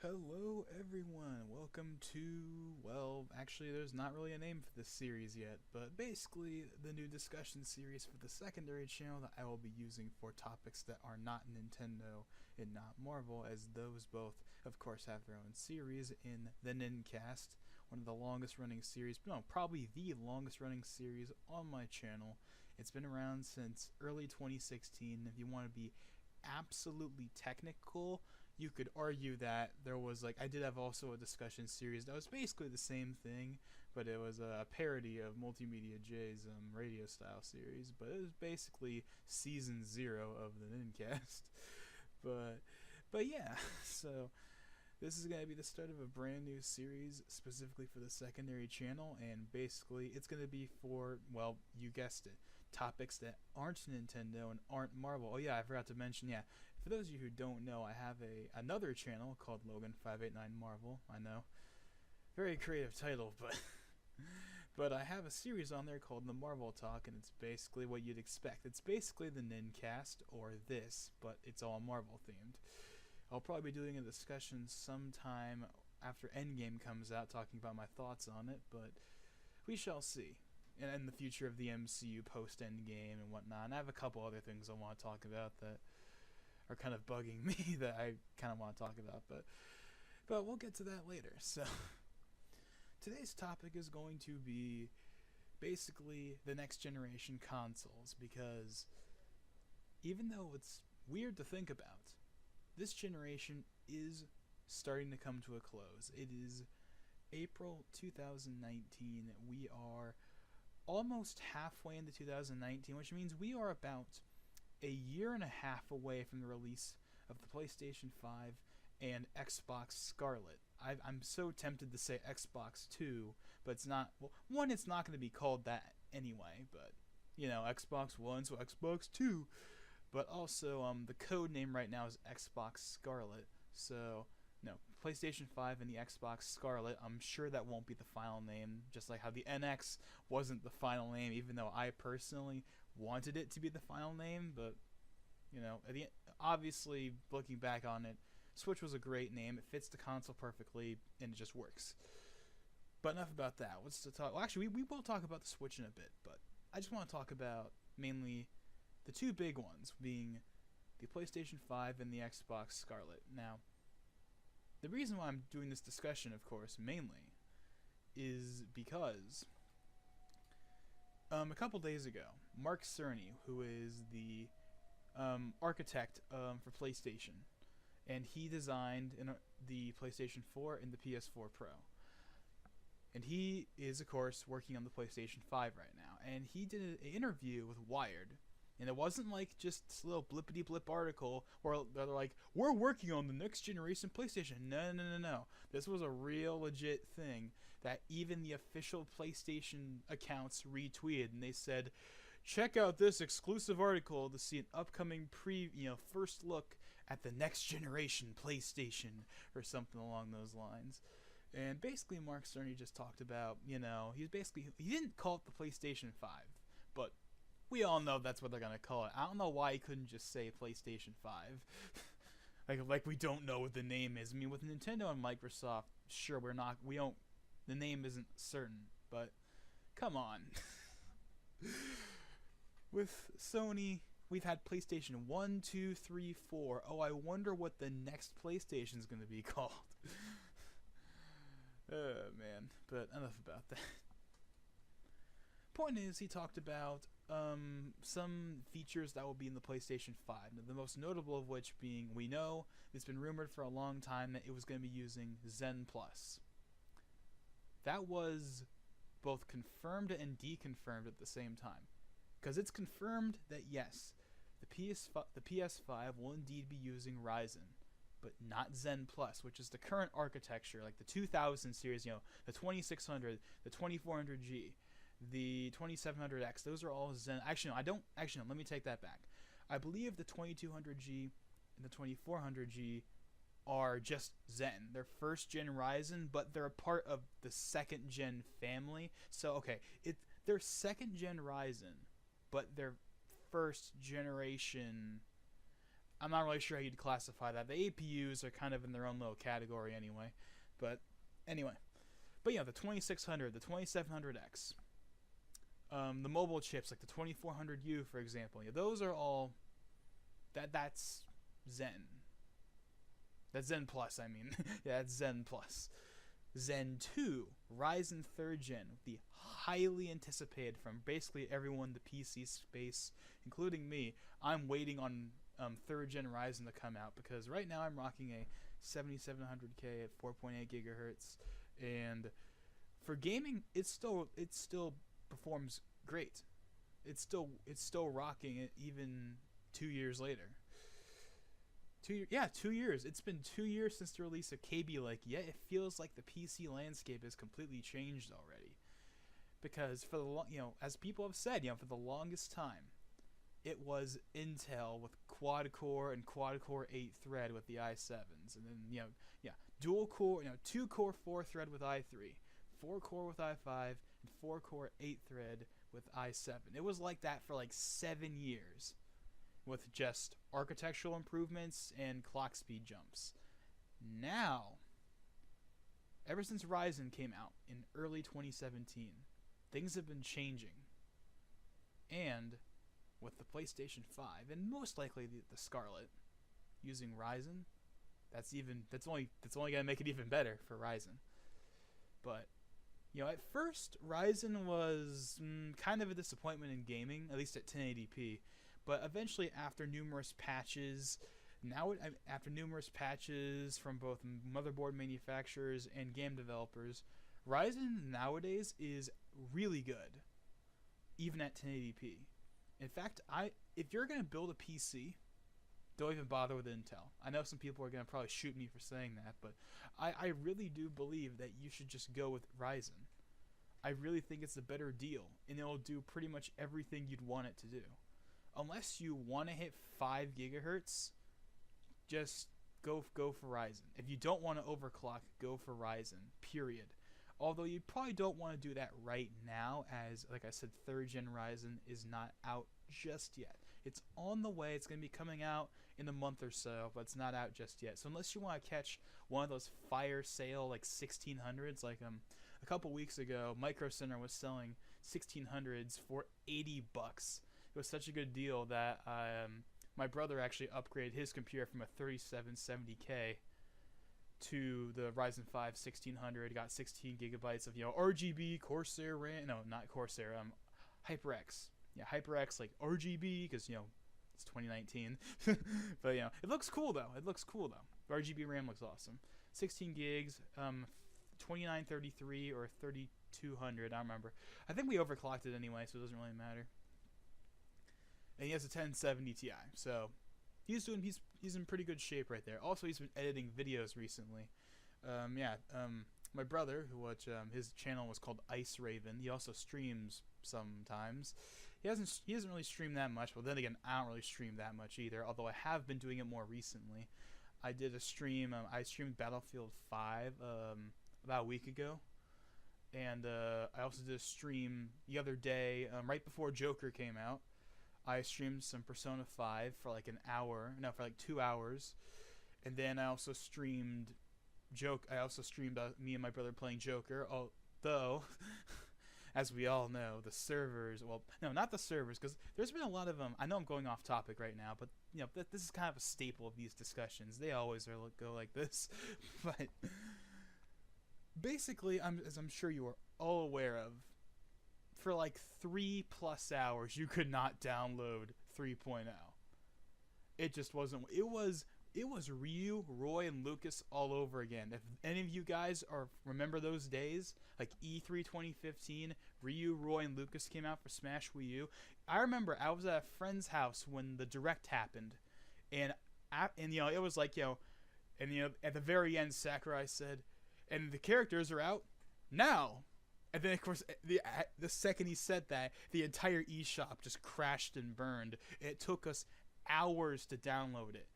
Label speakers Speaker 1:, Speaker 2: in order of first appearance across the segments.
Speaker 1: Hello everyone, welcome to, well, actually there's not really a name for this series yet, but basically the new discussion series for the secondary channel that I will be using for topics that are not Nintendo and not Marvel, as those both, of course, have their own series in the Nincast, one of the longest running series, no, probably the longest running series on my channel. It's been around since early 2016. If you want to be absolutely technical, you could argue that there was I did have also a discussion series that was basically the same thing, but it was a parody of Multimedia J's radio style series, but it was basically season 0 of the Nincast. but but yeah, so this is going to be the start of a brand new series specifically for the secondary channel, and basically it's going to be for, well, you guessed it, topics that aren't Nintendo and aren't Marvel. Oh yeah, I forgot to mention, yeah, for those of you who don't know, I have another channel called Logan589 Marvel. I know, very creative title, but but I have a series on there called The Marvel Talk, and it's basically what you'd expect. It's basically the Nincast or this, but it's all Marvel themed. I'll probably be doing a discussion sometime after Endgame comes out, talking about my thoughts on it, but we shall see. And the future of the MCU post-Endgame and whatnot. And I have a couple other things I want to talk about that are kind of bugging me that I kind of want to talk about, but we'll get to that later. So today's topic is going to be basically the next generation consoles, because even though it's weird to think about, this generation is starting to come to a close. It is April 2019. We are almost halfway into 2019, which means we are about a year and a half away from the release of the PlayStation 5 and Xbox Scarlet. I'm so tempted to say Xbox 2, but it's not. Well, one, it's not going to be called that anyway, but, you know, Xbox 1, so Xbox 2. But also, the code name right now is Xbox Scarlet. So, no, PlayStation 5 and the Xbox Scarlet. I'm sure that won't be the final name, just like how the NX wasn't the final name, even though I personally wanted it to be the final name. But, you know, obviously, looking back on it, Switch was a great name. It fits the console perfectly, and it just works. But enough about that. What's to talk? Well, actually, we will talk about the Switch in a bit, but I just want to talk about mainly the two big ones, being the PlayStation 5 and the Xbox Scarlet. Now, the reason why I'm doing this discussion, of course, mainly, is because a couple days ago, Mark Cerny, who is the architect for PlayStation, and he designed the PlayStation 4 and the PS4 Pro. And he is, of course, working on the PlayStation 5 right now. And he did an interview with Wired. And it wasn't like just this little blippity blip article where they're like, we're working on the next generation PlayStation. No. This was a real legit thing that even the official PlayStation accounts retweeted, and they said, check out this exclusive article to see an upcoming first look at the next generation PlayStation, or something along those lines. And basically Mark Cerny just talked about, he didn't call it the PlayStation 5, but we all know that's what they're gonna call it. I don't know why he couldn't just say PlayStation 5. like we don't know what the name is. I mean, with Nintendo and Microsoft, sure, the name isn't certain, but come on. With Sony, we've had PlayStation 1, 2, 3, 4. Oh, I wonder what the next PlayStation's gonna be called. Oh, man. But enough about that. Point is, he talked about some features that will be in the PlayStation 5. Now, the most notable of which being, we know it's been rumored for a long time that it was going to be using Zen Plus. That was both confirmed and deconfirmed at the same time, because it's confirmed that yes, the PS5 will indeed be using Ryzen, but not Zen Plus, which is the current architecture, like the 2000 series, the 2600, the 2400G, the 2700X. Those are all Zen. Let me take that back. I believe the 2200G and the 2400G are just Zen. They're first gen Ryzen, but they're a part of the second gen family. So okay, they're second gen Ryzen, but they're first generation. I'm not really sure how you'd classify that. The APUs are kind of in their own little category anyway. But anyway. But yeah, the 2600, the 2700X, the mobile chips like the 2400U, for example. Yeah, those are all that's Zen. That's Zen Plus, I mean. Yeah, that's Zen Plus. Zen 2, Ryzen 3rd Gen, the highly anticipated from basically everyone in the PC space, including me. I'm waiting on 3rd Gen Ryzen to come out because right now I'm rocking a 7700K at 4.8 gigahertz, and for gaming, it still performs great. It's still rocking it even 2 years later. 2 years. It's been 2 years since the release of KB Lake, yet it feels like the PC landscape has completely changed already. Because for the as people have said, for the longest time, it was Intel with quad core and quad core 8 thread with the i7s, and then dual core, 2 core 4 thread with i3, 4 core with i5, and 4 core 8 thread with i7. It was like that for like 7 years, with just architectural improvements and clock speed jumps. Now, ever since Ryzen came out in early 2017, things have been changing. And with the PlayStation 5, and most likely the Scarlet, using Ryzen, that's only gonna make it even better for Ryzen. But at first Ryzen was kind of a disappointment in gaming, at least at 1080p. But eventually, after numerous patches from both motherboard manufacturers and game developers, Ryzen nowadays is really good, even at 1080p. In fact, if you're going to build a PC, don't even bother with Intel. I know some people are going to probably shoot me for saying that, but I really do believe that you should just go with Ryzen. I really think it's a better deal, and it'll do pretty much everything you'd want it to do. Unless you want to hit 5 gigahertz, just go for Ryzen. If you don't want to overclock, go for Ryzen, period. Although you probably don't want to do that right now, as, like I said, 3rd Gen Ryzen is not out just yet. It's on the way. It's going to be coming out in a month or so, but it's not out just yet. So unless you want to catch one of those fire sale like 1600s, like a couple weeks ago, Micro Center was selling 1600s for $80. It was such a good deal that my brother actually upgraded his computer from a 3770K to the Ryzen 5 1600. Got 16 gigabytes of RGB Corsair RAM. No, not Corsair. HyperX. Yeah, HyperX like RGB because it's 2019. But it looks cool though. RGB RAM looks awesome. 16 gigs. 2933 or 3200. I don't remember. I think we overclocked it anyway, so it doesn't really matter. And he has a 1070 Ti, so he's in pretty good shape right there. Also, he's been editing videos recently. My brother, his channel was called Ice Raven. He also streams sometimes. He hasn't really streamed that much. Well, then again, I don't really stream that much either. Although I have been doing it more recently. I did a stream. I streamed Battlefield 5 about a week ago, and I also did a stream the other day right before Joker came out. I streamed some Persona 5 for like 2 hours, and then I also streamed me and my brother playing Joker. Although, as we all know, the servers. Well, no, not the servers, because there's been a lot of I know I'm going off topic right now, but this is kind of a staple of these discussions. They always go like this, but basically, as I'm sure you are all aware of, for like 3+ hours, you could not download 3.0. It just wasn't. It was Ryu, Roy, and Lucas all over again. If any of you guys remember those days, like E3 2015, Ryu, Roy, and Lucas came out for Smash Wii U. I remember I was at a friend's house when the Direct happened, and it was like at the very end, Sakurai said, "And the characters are out now." And then, of course, the second he said that, the entire eShop just crashed and burned. It took us hours to download it.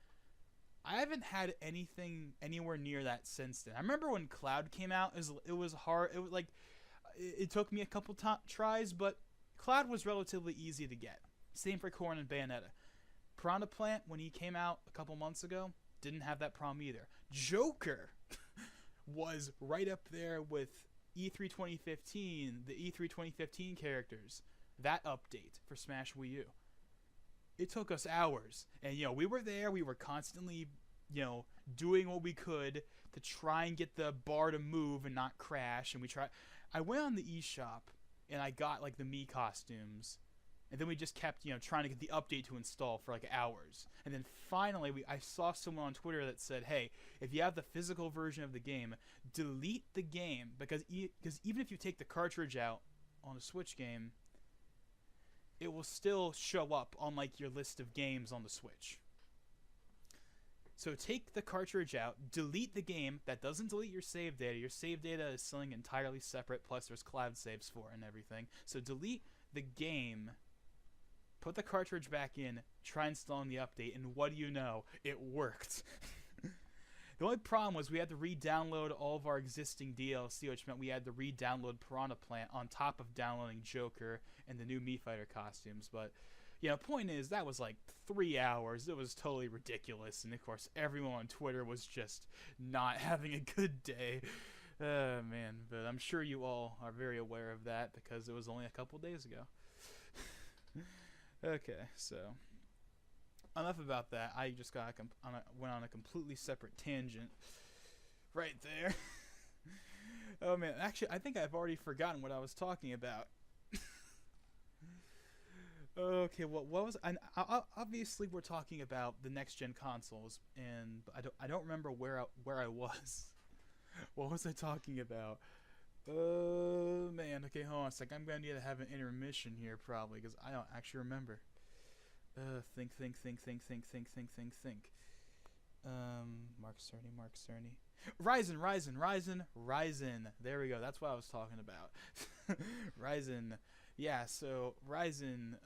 Speaker 1: I haven't had anything anywhere near that since then. I remember when Cloud came out, it was hard. It was like, it took me a couple tries, but Cloud was relatively easy to get. Same for Corn and Bayonetta. Piranha Plant, when he came out a couple months ago, didn't have that problem either. Joker was right up there with E3 2015, the E3 2015 characters. That update for Smash Wii U. It took us hours. And, we were there. We were constantly, doing what we could to try and get the bar to move and not crash. And I went on the eShop and I got, like, the Mii costumes. And then we just kept, trying to get the update to install for, like, hours. And then finally, I saw someone on Twitter that said, hey, if you have the physical version of the game, delete the game. Because even if you take the cartridge out on a Switch game, it will still show up on, like, your list of games on the Switch. So take the cartridge out, delete the game. That doesn't delete your save data. Your save data is something entirely separate, plus there's cloud saves for it and everything. So delete the game, put the cartridge back in, try installing the update, and what do you know? It worked. The only problem was we had to re-download all of our existing DLC, which meant we had to re-download Piranha Plant on top of downloading Joker and the new Mii Fighter costumes. But, point is, that was like 3 hours. It was totally ridiculous. And, of course, everyone on Twitter was just not having a good day. Man, but I'm sure you all are very aware of that because it was only a couple days ago. Okay, so enough about that. I just went on a completely separate tangent right there. Oh man, actually, I think I've already forgotten what I was talking about. Okay, what was? And obviously, we're talking about the next gen consoles, and I don't remember where I was. What was I talking about? Oh man, okay, hold on a sec. I'm gonna need to have an intermission here probably because I don't actually remember. Think. Mark Cerny. Ryzen. There we go. That's what I was talking about. Ryzen. Yeah. So Ryzen.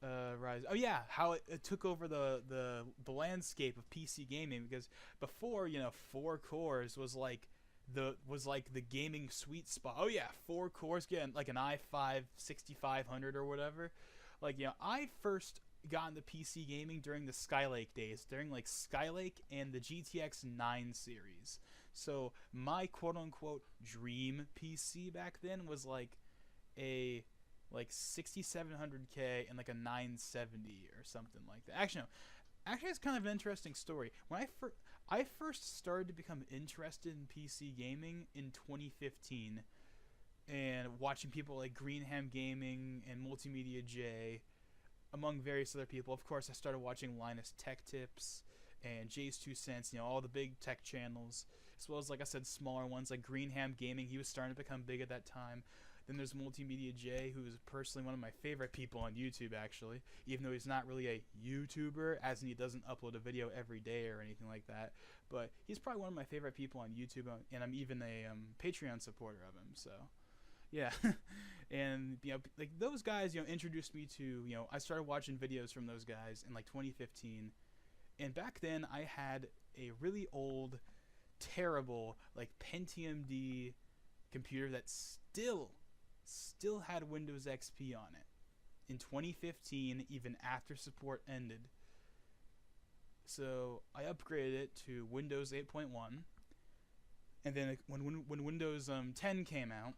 Speaker 1: Ryzen. Oh yeah, how it took over the landscape of PC gaming because before 4 cores was like the gaming sweet spot. Oh yeah, 4 cores, getting like an i5 6500 or whatever. Like I first got into PC gaming during the Skylake days, during like Skylake and the GTX 9 series. So my quote unquote dream PC back then was like a 6700K and like a 970 or something like that. Actually, it's kind of an interesting story. When I first started to become interested in PC gaming in 2015, and watching people like Greenham Gaming and Multimedia J, among various other people. Of course, I started watching Linus Tech Tips and Jay's 2 Cents, all the big tech channels, as well as, like I said, smaller ones like Greenham Gaming. He was starting to become big at that time. Then there's Multimedia J, who is personally one of my favorite people on YouTube, actually, even though he's not really a YouTuber, as in he doesn't upload a video every day or anything like that. But he's probably one of my favorite people on YouTube, and I'm even a Patreon supporter of him, so yeah. And like those guys introduced me to I started watching videos from those guys in like 2015, and back then I had a really old, terrible like Pentium D computer that still had Windows XP on it in 2015, even after support ended. So I upgraded it to Windows 8.1, and then when Windows 10 came out,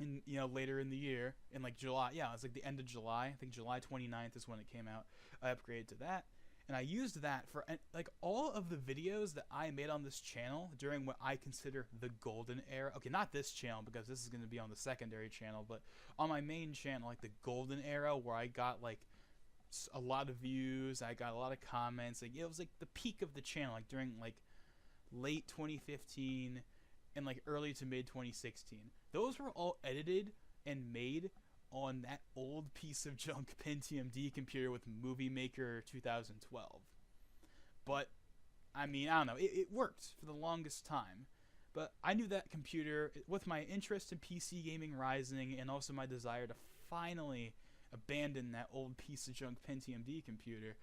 Speaker 1: in later in the year, in like July, it was like the end of July, I think July 29th is when it came out. I upgraded to that, and I used that for like all of the videos that I made on this channel during what I consider the golden era. Okay, not this channel because this is going to be on the secondary channel, but on my main channel, like the golden era where I got like a lot of views, I got a lot of comments. Like it was like the peak of the channel, like during like late 2015 and like early to mid 2016. Those were all edited and made on that old piece of junk Pentium D computer with Movie Maker 2012. But I mean, I don't know, it worked for the longest time. But I knew that computer, with my interest in PC gaming rising and also my desire to finally abandon that old piece of junk Pentium D computer,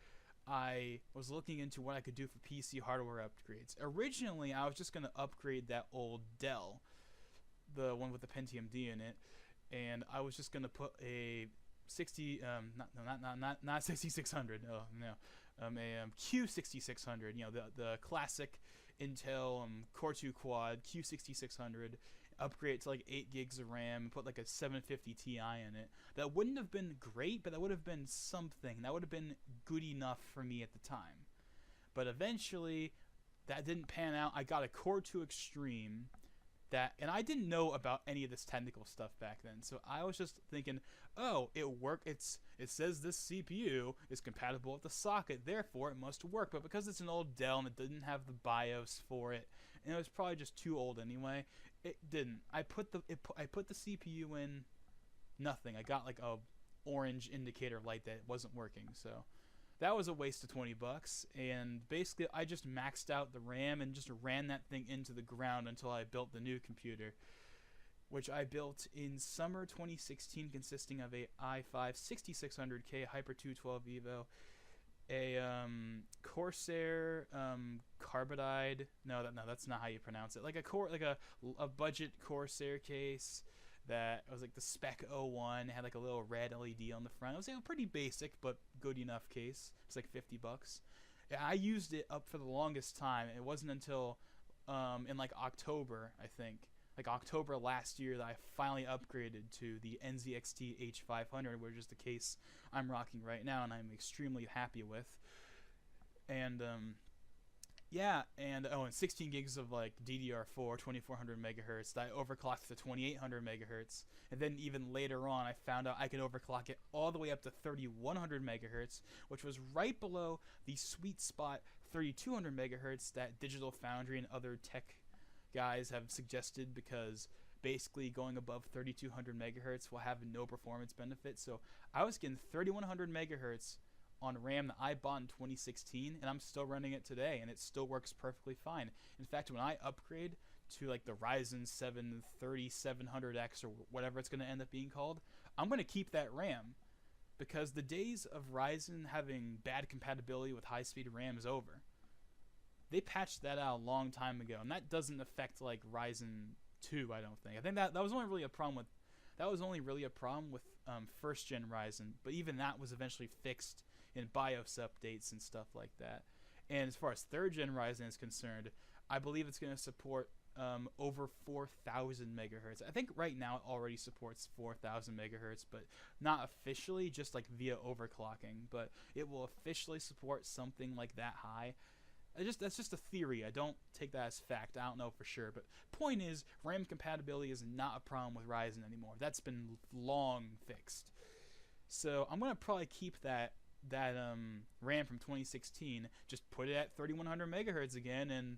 Speaker 1: I was looking into what I could do for PC hardware upgrades. Originally, I was just going to upgrade that old Dell, the one with the Pentium D in it, and I was just going to put a not 6600. Oh no, a Q6600. You know, the classic Intel Core 2 quad Q6600. Upgrade it to like 8 gigs of RAM and put like a 750 Ti in it. That wouldn't have been great, but that would have been something. That would have been good enough for me at the time. But eventually, that didn't pan out. I got a Core 2 Extreme. And I didn't know about any of this technical stuff back then, so I was just thinking, oh, it says this CPU is compatible with the socket, therefore it must work. But because it's an old Dell and it didn't have the BIOS for it, and it was probably just too old anyway, it didn't. I put the CPU in, nothing. I got like a orange indicator light that it wasn't working, so that was a waste of $20. And basically I just maxed out the RAM and just ran that thing into the ground until I built the new computer, which I built in summer 2016, consisting of a i5 6600K Hyper 212 Evo, a Corsair Carbide. No, that's not how you pronounce it. Like a budget Corsair case that was like the Spec 01. It had like a little red LED on the front. It was a pretty basic but good enough case. It's like $50. I used it up for the longest time. It wasn't until in like October, I think, like October last year, that I finally upgraded to the NZXT H500, which is the case I'm rocking right now, and I'm extremely happy with. And yeah, and 16 gigs of like DDR4, 2400 megahertz. That I overclocked to 2800 megahertz, and then even later on, I found out I could overclock it all the way up to 3100 megahertz, which was right below the sweet spot 3200 megahertz that Digital Foundry and other tech guys have suggested, because basically going above 3200 megahertz will have no performance benefit. So I was getting 3100 megahertz on RAM that I bought in 2016, and I'm still running it today, and it still works perfectly fine. In fact, when I upgrade to like the Ryzen 7 3700X or whatever it's going to end up being called, I'm going to keep that RAM, because the days of Ryzen having bad compatibility with high-speed RAM is over. They patched that out a long time ago, and that doesn't affect like Ryzen 2, I don't think. I think that was only really a problem with first gen Ryzen, but even that was eventually fixed in BIOS updates and stuff like that. And as far as third gen Ryzen is concerned, I believe it's going to support over 4,000 megahertz. I think right now it already supports 4,000 megahertz, but not officially, just like via overclocking. But it will officially support something like that high. That's just a theory. I don't take that as fact. I don't know for sure. But point is, RAM compatibility is not a problem with Ryzen anymore. That's been long fixed. So I'm going to probably keep that RAM from 2016, just put it at 3100 megahertz again and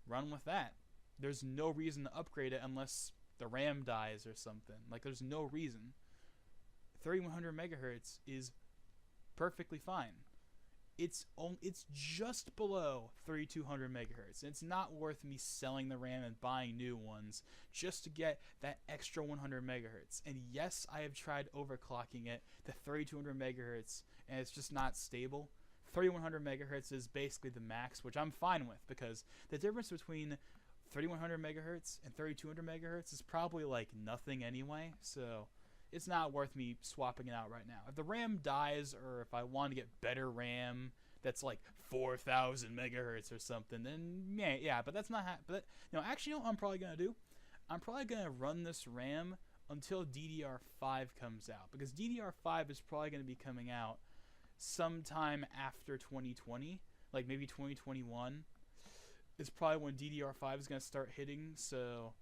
Speaker 1: run with that. There's no reason to upgrade it unless the RAM dies or something. Like, there's no reason. 3100 megahertz is perfectly fine. It's just below 3200 megahertz. It's not worth me selling the RAM and buying new ones just to get that extra 100 megahertz. And yes, I have tried overclocking it to 3200 megahertz, and it's just not stable. 3100 megahertz is basically the max, which I'm fine with, because the difference between 3100 megahertz and 3200 megahertz is probably like nothing anyway, so it's not worth me swapping it out right now. If the RAM dies, or if I want to get better RAM that's like 4,000 megahertz or something, then yeah, but that's not actually, you know what I'm probably gonna do? I'm probably gonna run this RAM until DDR5 comes out, because DDR5 is probably gonna be coming out sometime after 2020, like maybe 2021 is probably when DDR5 is going to start hitting, so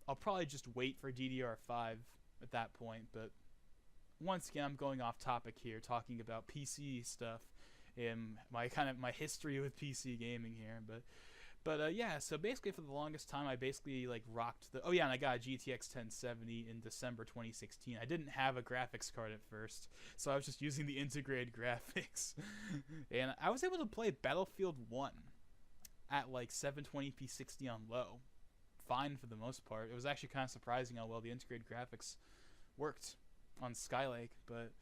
Speaker 1: I'll probably just wait for DDR5 at that point. But once again, I'm going off topic here, talking about PC stuff and my history with PC gaming here, but yeah, so basically for the longest time I basically like rocked and I got a GTX 1070 in December 2016. I didn't have a graphics card at first, so I was just using the integrated graphics. And I was able to play Battlefield 1 at like 720p 60 on low. Fine for the most part. It was actually kind of surprising how well the integrated graphics worked on Skylake, but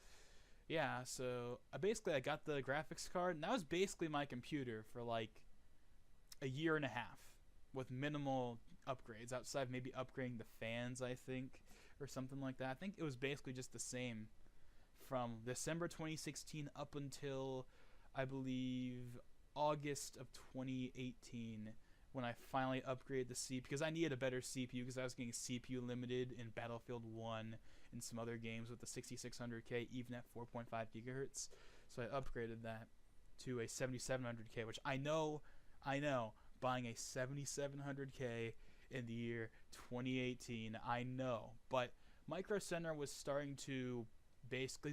Speaker 1: yeah, so I got the graphics card, and that was basically my computer for like a year and a half with minimal upgrades, outside maybe upgrading the fans, I think, or something like that. I think it was basically just the same from December 2016 up until, I believe, August of 2018 when I finally upgraded the CPU, because I needed a better CPU because I was getting CPU limited in Battlefield 1 and some other games with the 6600K even at 4.5 gigahertz. So I upgraded that to a 7700K, which I know, buying a 7700K in the year 2018, I know, but Micro Center was starting to basically,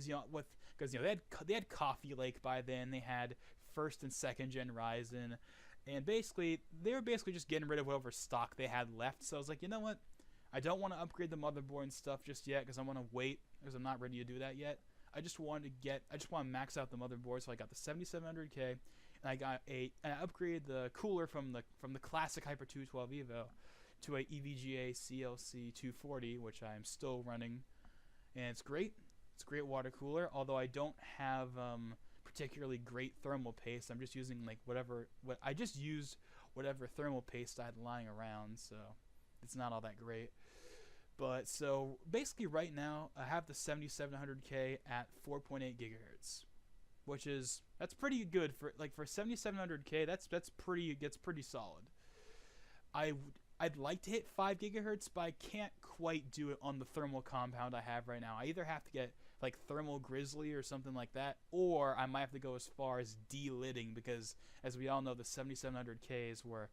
Speaker 1: because they had Coffee Lake by then, they had first and second gen Ryzen, and basically they were just getting rid of whatever stock they had left. So I was like, you know what, I don't want to upgrade the motherboard and stuff just yet because I want to wait, because I'm not ready to do that yet. I just want to max out the motherboard, so I got the 7700K, and I upgraded the cooler from the classic Hyper 212 Evo to a EVGA CLC 240, which I'm still running, and it's great. It's a great water cooler, although I don't have particularly great thermal paste. I'm just using I just used whatever thermal paste I had lying around, so it's not all that great. But so basically right now I have the 7700K at 4.8 gigahertz, that's pretty good for 7700K. That's pretty solid. I'd like to hit 5 gigahertz, but I can't quite do it on the thermal compound I have right now. I either have to get like Thermal Grizzly or something like that, or I might have to go as far as delitting, because as we all know, the 7700Ks were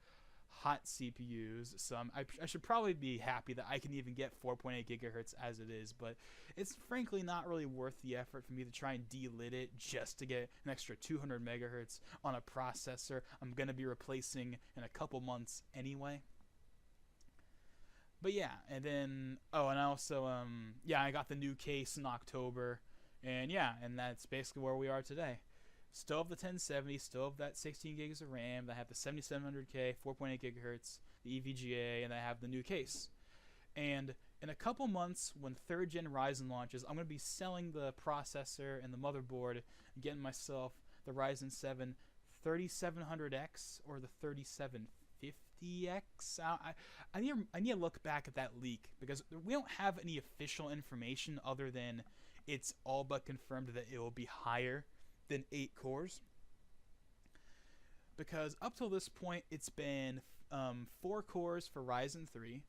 Speaker 1: hot CPUs, so I should probably be happy that I can even get 4.8 gigahertz as it is, but it's frankly not really worth the effort for me to try and delit it just to get an extra 200 megahertz on a processor I'm going to be replacing in a couple months anyway. But yeah, and then, and also, I got the new case in October, and that's basically where we are today. Still have the 1070, still have that 16 gigs of RAM, I have the 7700K, 4.8 gigahertz, the EVGA, and I have the new case. And in a couple months, when 3rd gen Ryzen launches, I'm going to be selling the processor and the motherboard and getting myself the Ryzen 7 3700X or the 3750X. I need to look back at that leak, because we don't have any official information other than it's all but confirmed that it will be higher than 8 cores, because up till this point it's been 4 cores for Ryzen 3,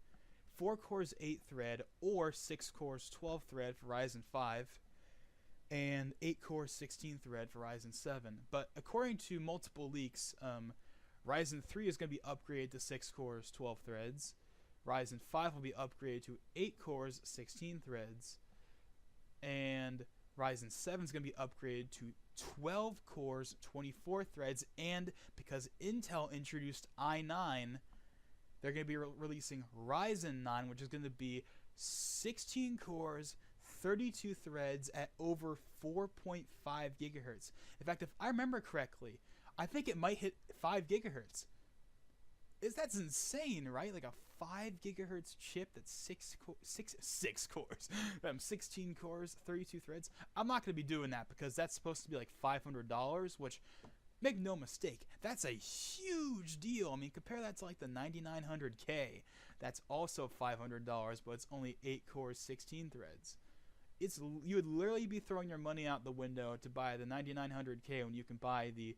Speaker 1: 4 cores 8 thread, or 6 cores 12 thread for Ryzen 5, and 8 cores 16 thread for Ryzen 7. But according to multiple leaks, Ryzen 3 is going to be upgraded to 6 cores 12 threads, Ryzen 5 will be upgraded to 8 cores 16 threads, and Ryzen 7 is going to be upgraded to 12 cores, 24 threads, and because Intel introduced i9, they're going to be releasing Ryzen 9, which is going to be 16 cores, 32 threads at over 4.5 gigahertz. In fact, if I remember correctly, I think it might hit 5 gigahertz. That's insane, right? Like a 5 gigahertz chip that's 6 cores, 16 cores, 32 threads. I'm not going to be doing that because that's supposed to be like $500, which, make no mistake, that's a huge deal. I mean, compare that to like the 9900K. That's also $500, but it's only 8 cores, 16 threads. You would literally be throwing your money out the window to buy the 9900K when you can buy the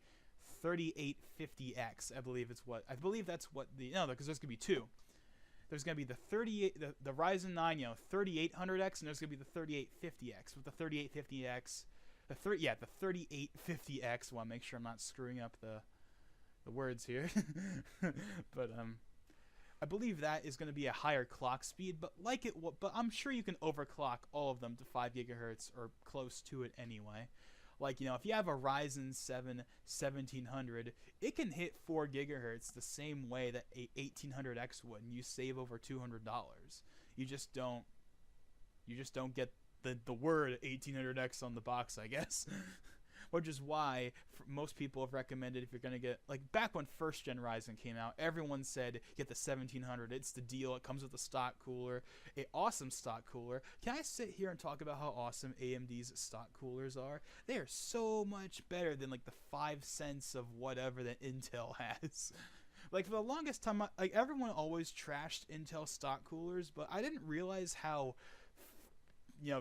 Speaker 1: 3850X. I believe that's what because there's gonna be two. There's gonna be the Ryzen 9, 3800X, and there's gonna be the 3850X. With the 3850X, the 3850X. Well, make sure I'm not screwing up the words here, but I believe that is going to be a higher clock speed, but but I'm sure you can overclock all of them to 5 gigahertz or close to it anyway. Like, if you have a Ryzen 7 1700, it can hit 4 gigahertz the same way that a 1800X would, and you save over $200. You just don't get the word 1800X on the box, I guess. Which is why most people have recommended, if you're going to get, like back when 1st gen Ryzen came out, everyone said get the 1700. It's the deal. It comes with a stock cooler, an awesome stock cooler. Can I sit here and talk about how awesome AMD's stock coolers are? They are so much better than like the 5 cents of whatever that Intel has. Like, for the longest time, everyone always trashed Intel stock coolers, but I didn't realize how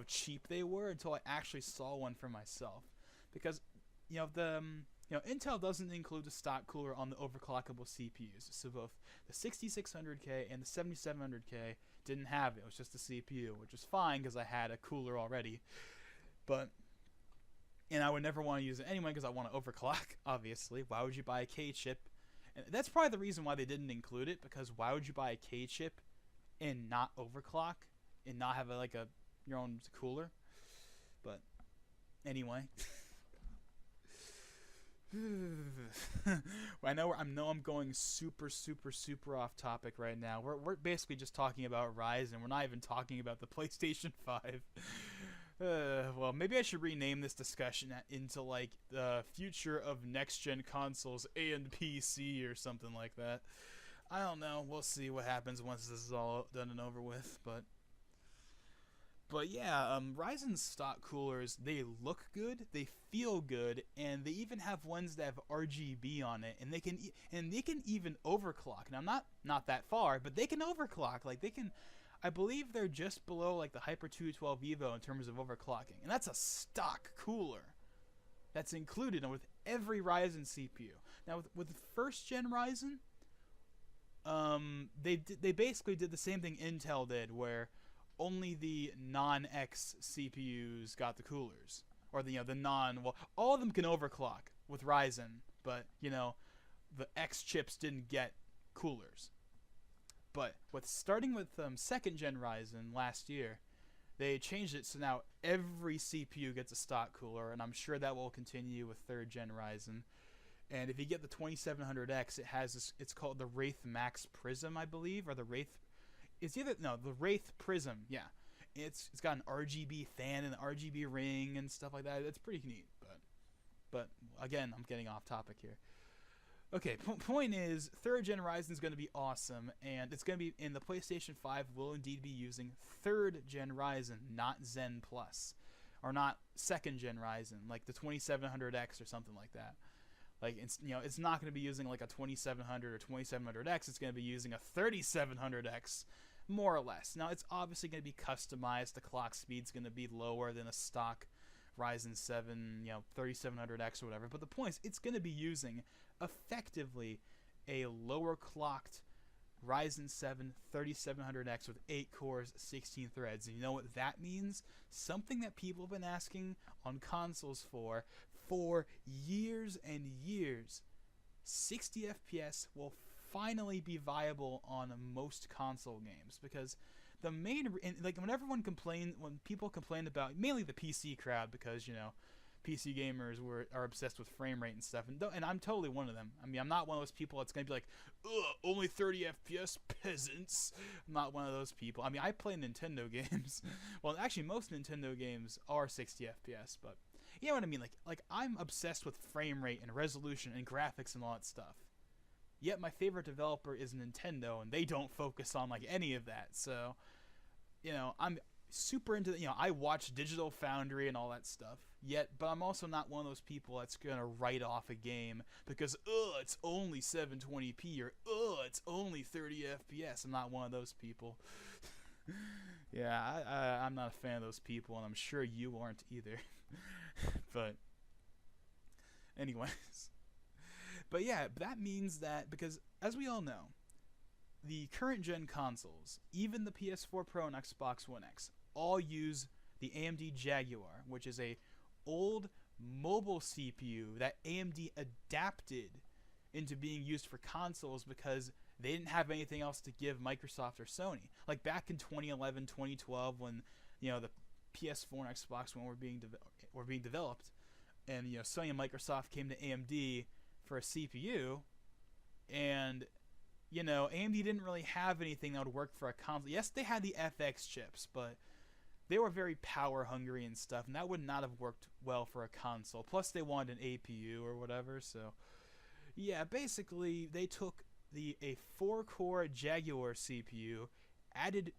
Speaker 1: cheap they were until I actually saw one for myself, because Intel doesn't include the stock cooler on the overclockable CPUs. So both the 6600K and the 7700K didn't have it. It was just the CPU, which is fine because I had a cooler already. And I would never want to use it anyway because I want to overclock, obviously. Why would you buy a K chip? And that's probably the reason why they didn't include it, because why would you buy a K chip and not overclock and not have your own cooler? But anyway. I know I'm going super off topic right now. We're basically just talking about Ryzen. We're not even talking about the PlayStation 5. Well, maybe I should rename this discussion into like the future of next-gen consoles and PC or something like that. I don't know. We'll see what happens once this is all done and over with. But yeah, Ryzen stock coolers, they look good, they feel good, and they even have ones that have RGB on it, and they can even overclock. Now, not that far, but they can overclock. Like I believe they're just below like the Hyper 212 Evo in terms of overclocking, and that's a stock cooler that's included with every Ryzen CPU. Now with first gen Ryzen, they basically did the same thing Intel did, where only the non-X CPUs got the coolers, or all of them can overclock with Ryzen, but the X chips didn't get coolers. But starting with second gen Ryzen last year, they changed it so now every CPU gets a stock cooler, and I'm sure that will continue with third gen Ryzen. And if you get the 2700X, it has this, it's called the Wraith Max Prism, I believe, or the Wraith. It's the Wraith Prism, yeah. It's got an RGB fan and an RGB ring and stuff like that. It's pretty neat, but again, I'm getting off topic here. Okay, point is, third gen Ryzen is going to be awesome, and it's going to be in the PlayStation 5 will indeed be using third gen Ryzen, not Zen Plus, or not second gen Ryzen, like the 2700X or something like that. Like it's not going to be using like a 2700 or 2700X. It's going to be using a 3700X, more or less. Now it's obviously going to be customized. The clock speed's going to be lower than a stock Ryzen 7, 3700X or whatever. But the point is, it's going to be using effectively a lower clocked Ryzen 7 3700X with 8 cores, 16 threads. And you know what that means? Something that people have been asking on consoles for years and years. 60 FPS will finally be viable on most console games, because the main when people complain about, mainly the PC crowd, because PC gamers are obsessed with frame rate and stuff, and I'm totally one of them. I mean, I'm not one of those people that's gonna be like, ugh, only 30 FPS, peasants. I'm not one of those people. I mean, I play Nintendo games. Well, actually, most Nintendo games are 60 FPS, but you know what I mean. Like I'm obsessed with frame rate and resolution and graphics and all that stuff. Yet my favorite developer is Nintendo, and they don't focus on like any of that. So, I'm super into I watch Digital Foundry and all that stuff. But I'm also not one of those people that's gonna write off a game because it's only 720p or it's only 30 FPS. I'm not one of those people. Yeah, I'm not a fan of those people, and I'm sure you aren't either. But anyways. But yeah, that means that, because as we all know, the current gen consoles, even the PS4 Pro and Xbox One X, all use the AMD Jaguar, which is a old mobile CPU that AMD adapted into being used for consoles because they didn't have anything else to give Microsoft or Sony. Like back in 2011, 2012, when the PS4 and Xbox One were being developed, and Sony and Microsoft came to AMD for a CPU, and AMD didn't really have anything that would work for a console. Yes, they had the FX chips, but they were very power hungry and stuff, and that would not have worked well for a console. Plus, they wanted an APU or whatever. So, yeah, basically, they took a 4-core Jaguar CPU, added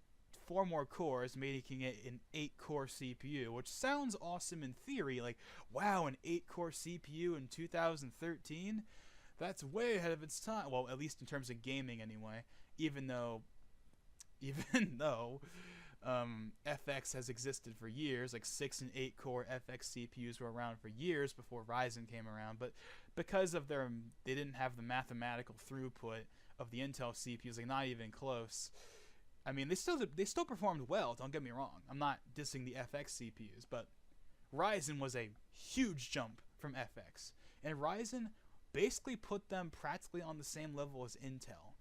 Speaker 1: 4 more cores, making it an 8-core CPU, which sounds awesome in theory. Like, wow, an 8-core CPU in 2013? That's way ahead of its time. Well, at least in terms of gaming, anyway. Even though FX has existed for years. Like 6 and 8 core FX CPUs were around for years before Ryzen came around, but because of they didn't have the mathematical throughput of the Intel CPUs, like not even close. I mean, they still performed well. Don't get me wrong. I'm not dissing the FX CPUs, but Ryzen was a huge jump from FX, and Ryzen basically put them practically on the same level as Intel.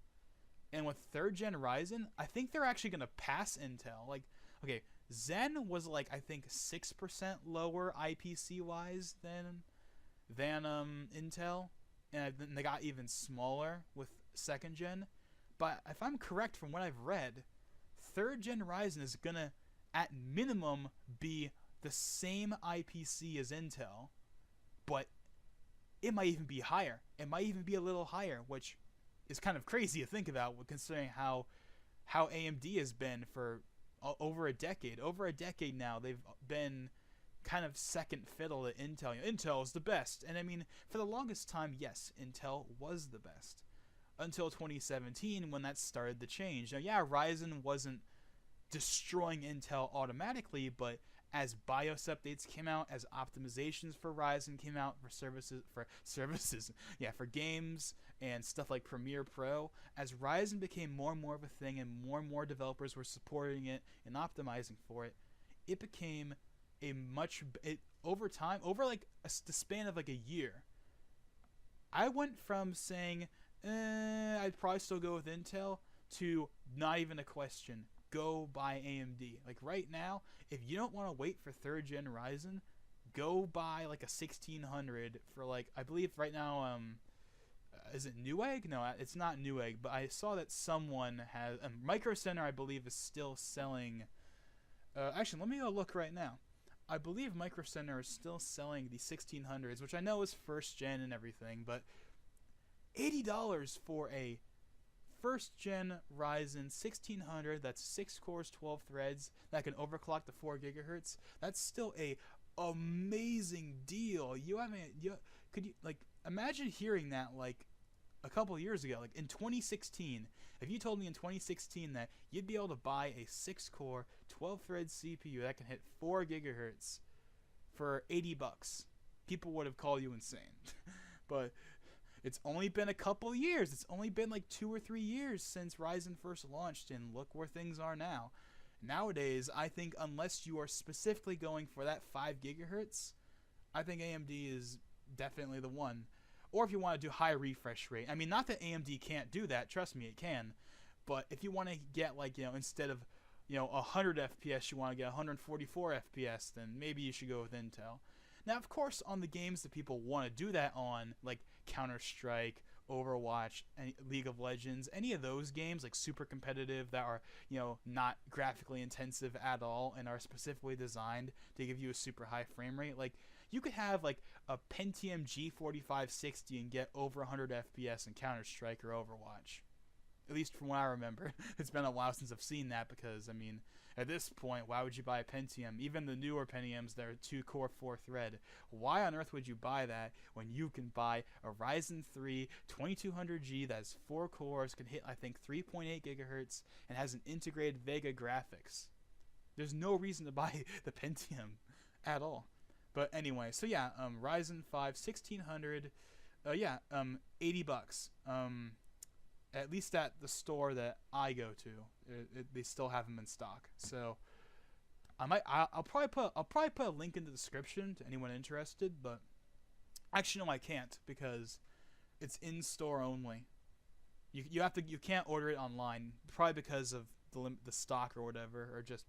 Speaker 1: And with 3rd gen Ryzen, I think they're actually going to pass Intel. Like, okay, Zen was like, I think 6% lower IPC wise than Intel, and then they got even smaller with 2nd gen. But if I'm correct from what I've read, 3rd gen Ryzen is going to at minimum be the same IPC as Intel, but it might even be higher. It might even be a little higher, which is kind of crazy to think about, considering how AMD has been for over a decade. Over a decade now, they've been kind of second fiddle to Intel. Intel is the best, and I mean, for the longest time, yes, Intel was the best until 2017 when that started to change. Now, yeah, Ryzen wasn't destroying Intel automatically, but as BIOS updates came out, as optimizations for Ryzen came out for for games and stuff like Premiere Pro, as Ryzen became more and more of a thing and more developers were supporting it and optimizing for it, it became over time, over like the span of like a year, I went from saying I'd probably still go with Intel to not even a question, go buy AMD. Like right now, if you don't want to wait for 3rd gen Ryzen, go buy like a 1600 for like, I believe right now, is it Newegg? No, it's not Newegg, but I saw that someone has, Micro Center I believe is still selling, actually let me go look right now. I believe Micro Center is still selling the 1600s, which I know is 1st gen and everything, but $80 for a 1st gen Ryzen 1600 that's 6 cores, 12 threads, that can overclock to 4 gigahertz. That's still a amazing deal. Could you like imagine hearing that like a couple years ago, like in 2016? If you told me in 2016 that you'd be able to buy a 6 core, 12 thread CPU that can hit 4 gigahertz for $80, people would have called you insane. But it's only been a couple years. It's only been like 2 or 3 years since Ryzen first launched, and look where things are now. Nowadays, I think unless you are specifically going for that 5 gigahertz, I think AMD is definitely the one. Or if you want to do high refresh rate. I mean, not that AMD can't do that. Trust me, it can. But if you want to get like, instead of, 100 FPS, you want to get 144 FPS, then maybe you should go with Intel. Now, of course, on the games that people want to do that on, like Counter-Strike, Overwatch, League of Legends, any of those games, like super competitive that are, not graphically intensive at all and are specifically designed to give you a super high frame rate, like, you could have, like, a Pentium G4560 and get over 100 FPS in Counter-Strike or Overwatch. At least from what I remember. It's been a while since I've seen that because, I mean, at this point, why would you buy a Pentium? Even the newer Pentiums that are 2-core, 4-thread. Why on earth would you buy that when you can buy a Ryzen 3 2200G that has 4 cores, can hit, I think, 3.8 gigahertz, and has an integrated Vega graphics? There's no reason to buy the Pentium at all. But anyway, so yeah, Ryzen 5 1600, $80. At least at the store that I go to, they still have them in stock. So I'll probably put a link in the description to anyone interested. But actually, no, I can't because it's in store only. You can't order it online, probably because of the stock or whatever, or just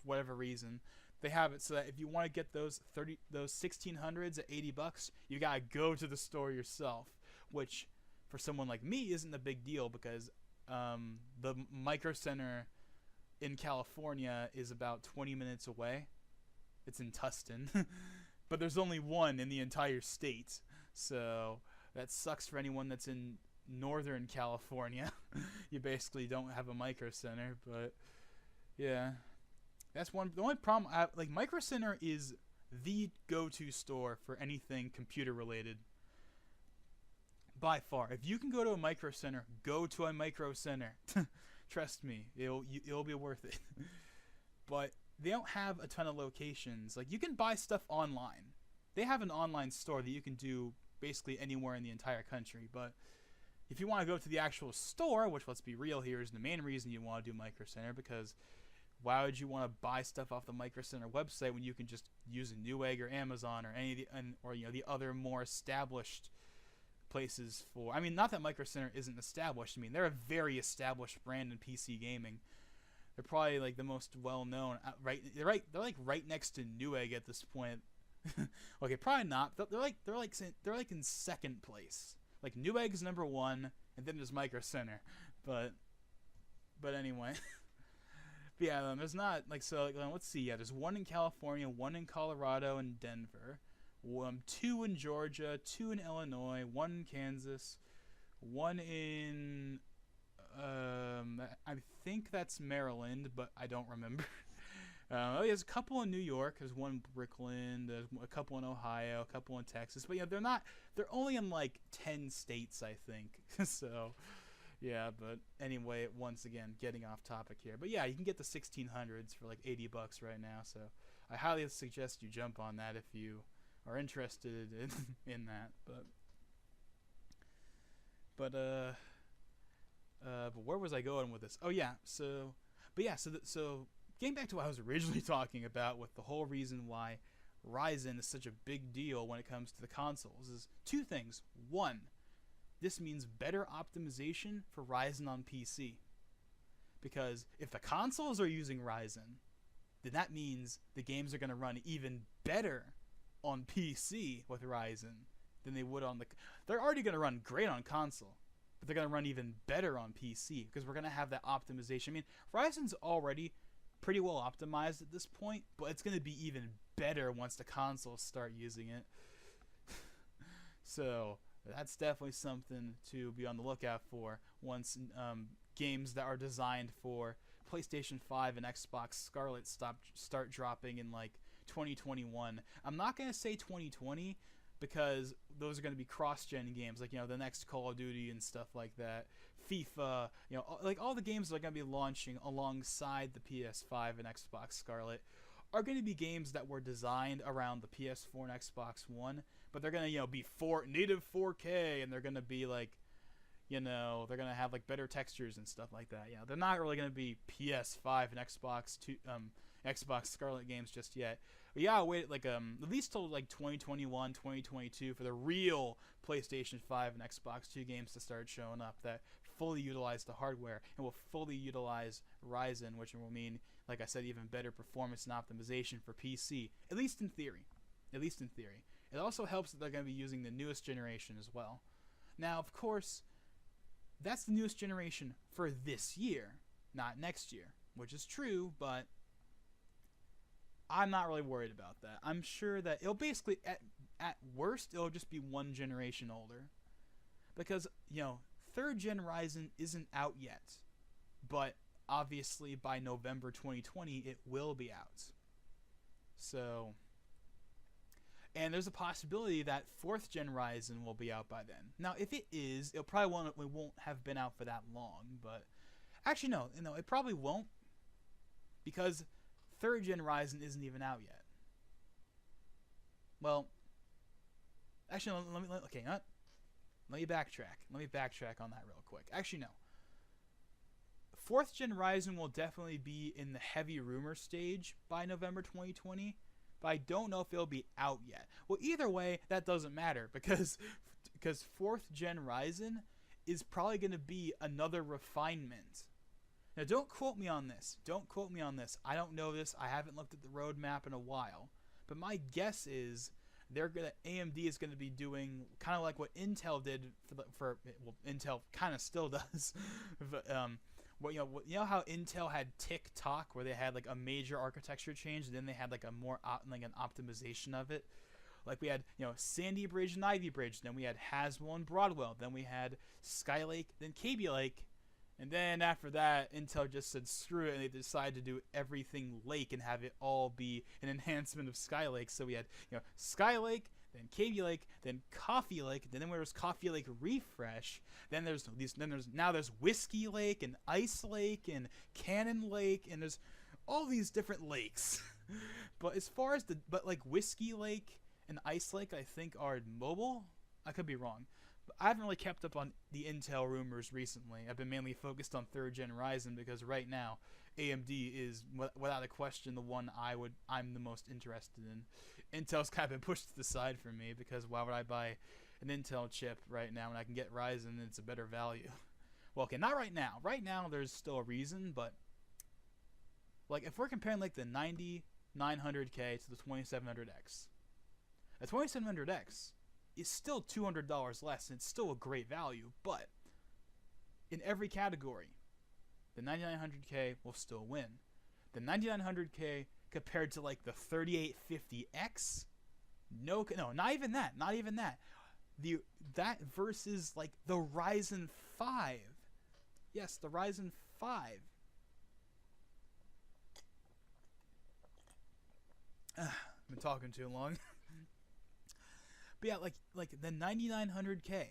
Speaker 1: whatever reason. They have it so that if you want to get those 1600s at $80, you gotta go to the store yourself, which for someone like me isn't a big deal because the Micro Center in California is about 20 minutes away. It's in Tustin. But there's only one in the entire state. So that sucks for anyone that's in Northern California. You basically don't have a Micro Center, but yeah. That's one. The only problem, like, Micro Center is the go-to store for anything computer related. By far. If you can go to a Micro Center, go to a Micro Center. Trust me, it'll be worth it. but they don't have a ton of locations. Like, you can buy stuff online. They have an online store that you can do basically anywhere in the entire country, but if you want to go to the actual store, which, let's be real here, is the main reason you want to do Micro Center, because why would you want to buy stuff off the Micro Center website when you can just use a Newegg or Amazon or any of the other more established places for? I mean, not that Micro Center isn't established. I mean, they're a very established brand in PC gaming. They're probably like the most well known. They're like right next to Newegg at this point. Okay, probably not. They're like in second place. Like, Newegg's number 1, and then there's Micro Center. But anyway. But yeah, there's not, like, so, like, let's see. Yeah, there's 1 in California, 1 in Colorado and Denver, 2 in Georgia, 2 in Illinois, 1 in Kansas, 1 in, I think that's Maryland, but I don't remember. There's a couple in New York. There's 1 in Brooklyn. There's a couple in Ohio. A couple in Texas. But yeah, they're only in like 10 states, I think. So, yeah. But anyway, once again, getting off topic here. But yeah, you can get the 1600s for like $80 right now. So I highly suggest you jump on that if you are interested in that. But where was I going with this? Oh yeah. So getting back to what I was originally talking about with the whole reason why Ryzen is such a big deal when it comes to the consoles is 2 things. 1, this means better optimization for Ryzen on PC. Because if the consoles are using Ryzen, then that means the games are going to run even better on PC with Ryzen than they would on the... They're already going to run great on console, but they're going to run even better on PC because we're going to have that optimization. I mean, Ryzen's already pretty well optimized at this point, but it's going to be even better once the consoles start using it. So that's definitely something to be on the lookout for once games that are designed for PlayStation 5 and Xbox Scarlet start dropping in like 2021. I'm not going to say 2020 because those are going to be cross-gen games, like, the next Call of Duty and stuff like that. FIFA, like all the games that are going to be launching alongside the PS5 and Xbox Scarlet are going to be games that were designed around the PS4 and Xbox One, but they're going to, be native 4K, and they're going to be like, they're going to have like better textures and stuff like that. They're not really going to be PS5 and Xbox Scarlet games just yet. But yeah, wait like at least till like 2021, 2022 for the real PlayStation 5 and Xbox 2 games to start showing up that fully utilize the hardware and will fully utilize Ryzen, which will mean, like I said, even better performance and optimization for PC, at least in theory. It also helps that they're going to be using the newest generation as well. Now, of course, that's the newest generation for this year, not next year, which is true, but I'm not really worried about that. I'm sure that it'll basically, at worst, it'll just be 1 generation older. Because, 3rd gen Ryzen isn't out yet. But, obviously, by November 2020, it will be out. So, and there's a possibility that 4th gen Ryzen will be out by then. Now, if it is, it won't have been out for that long. But, actually, no, it probably won't. Because 3rd gen Ryzen isn't even out yet. Well, actually, let me backtrack. Let me backtrack on that real quick. Actually, no. 4th gen Ryzen will definitely be in the heavy rumor stage by November 2020, but I don't know if it'll be out yet. Well, either way, that doesn't matter because 4th gen Ryzen is probably going to be another refinement. Now, don't quote me on this. I don't know this. I haven't looked at the roadmap in a while. But my guess is AMD is going to be doing kind of like what Intel did Intel kind of still does. But, how Intel had Tick-Tock, where they had like a major architecture change, and then they had like a more an optimization of it. Like we had, Sandy Bridge and Ivy Bridge, then we had Haswell and Broadwell, then we had Skylake, then Kaby Lake. And then after that, Intel just said screw it, and they decided to do everything Lake and have it all be an enhancement of Skylake. So we had, Skylake, then Kaby Lake, then Coffee Lake, then there was Coffee Lake Refresh. Then there's Whiskey Lake and Ice Lake and Cannon Lake, and there's all these different lakes. But as far as like Whiskey Lake and Ice Lake, I think are mobile. I could be wrong. But I haven't really kept up on the Intel rumors recently. I've been mainly focused on 3rd gen Ryzen because right now AMD is without a question the one I'm the most interested in. Intel's kind of been pushed to the side for me because why would I buy an Intel chip right now when I can get Ryzen and it's a better value? Well, okay, not right now. Right now there's still a reason, but like if we're comparing like the 9900K to the 2700X, the 2700X is still $200 less and it's still a great value, but in every category, the 9900K will still win. The 9900K compared to like the 3850X, no, not even that. That versus like the Ryzen 5. Yes, the Ryzen 5. I've been talking too long. But yeah, like the 9900K,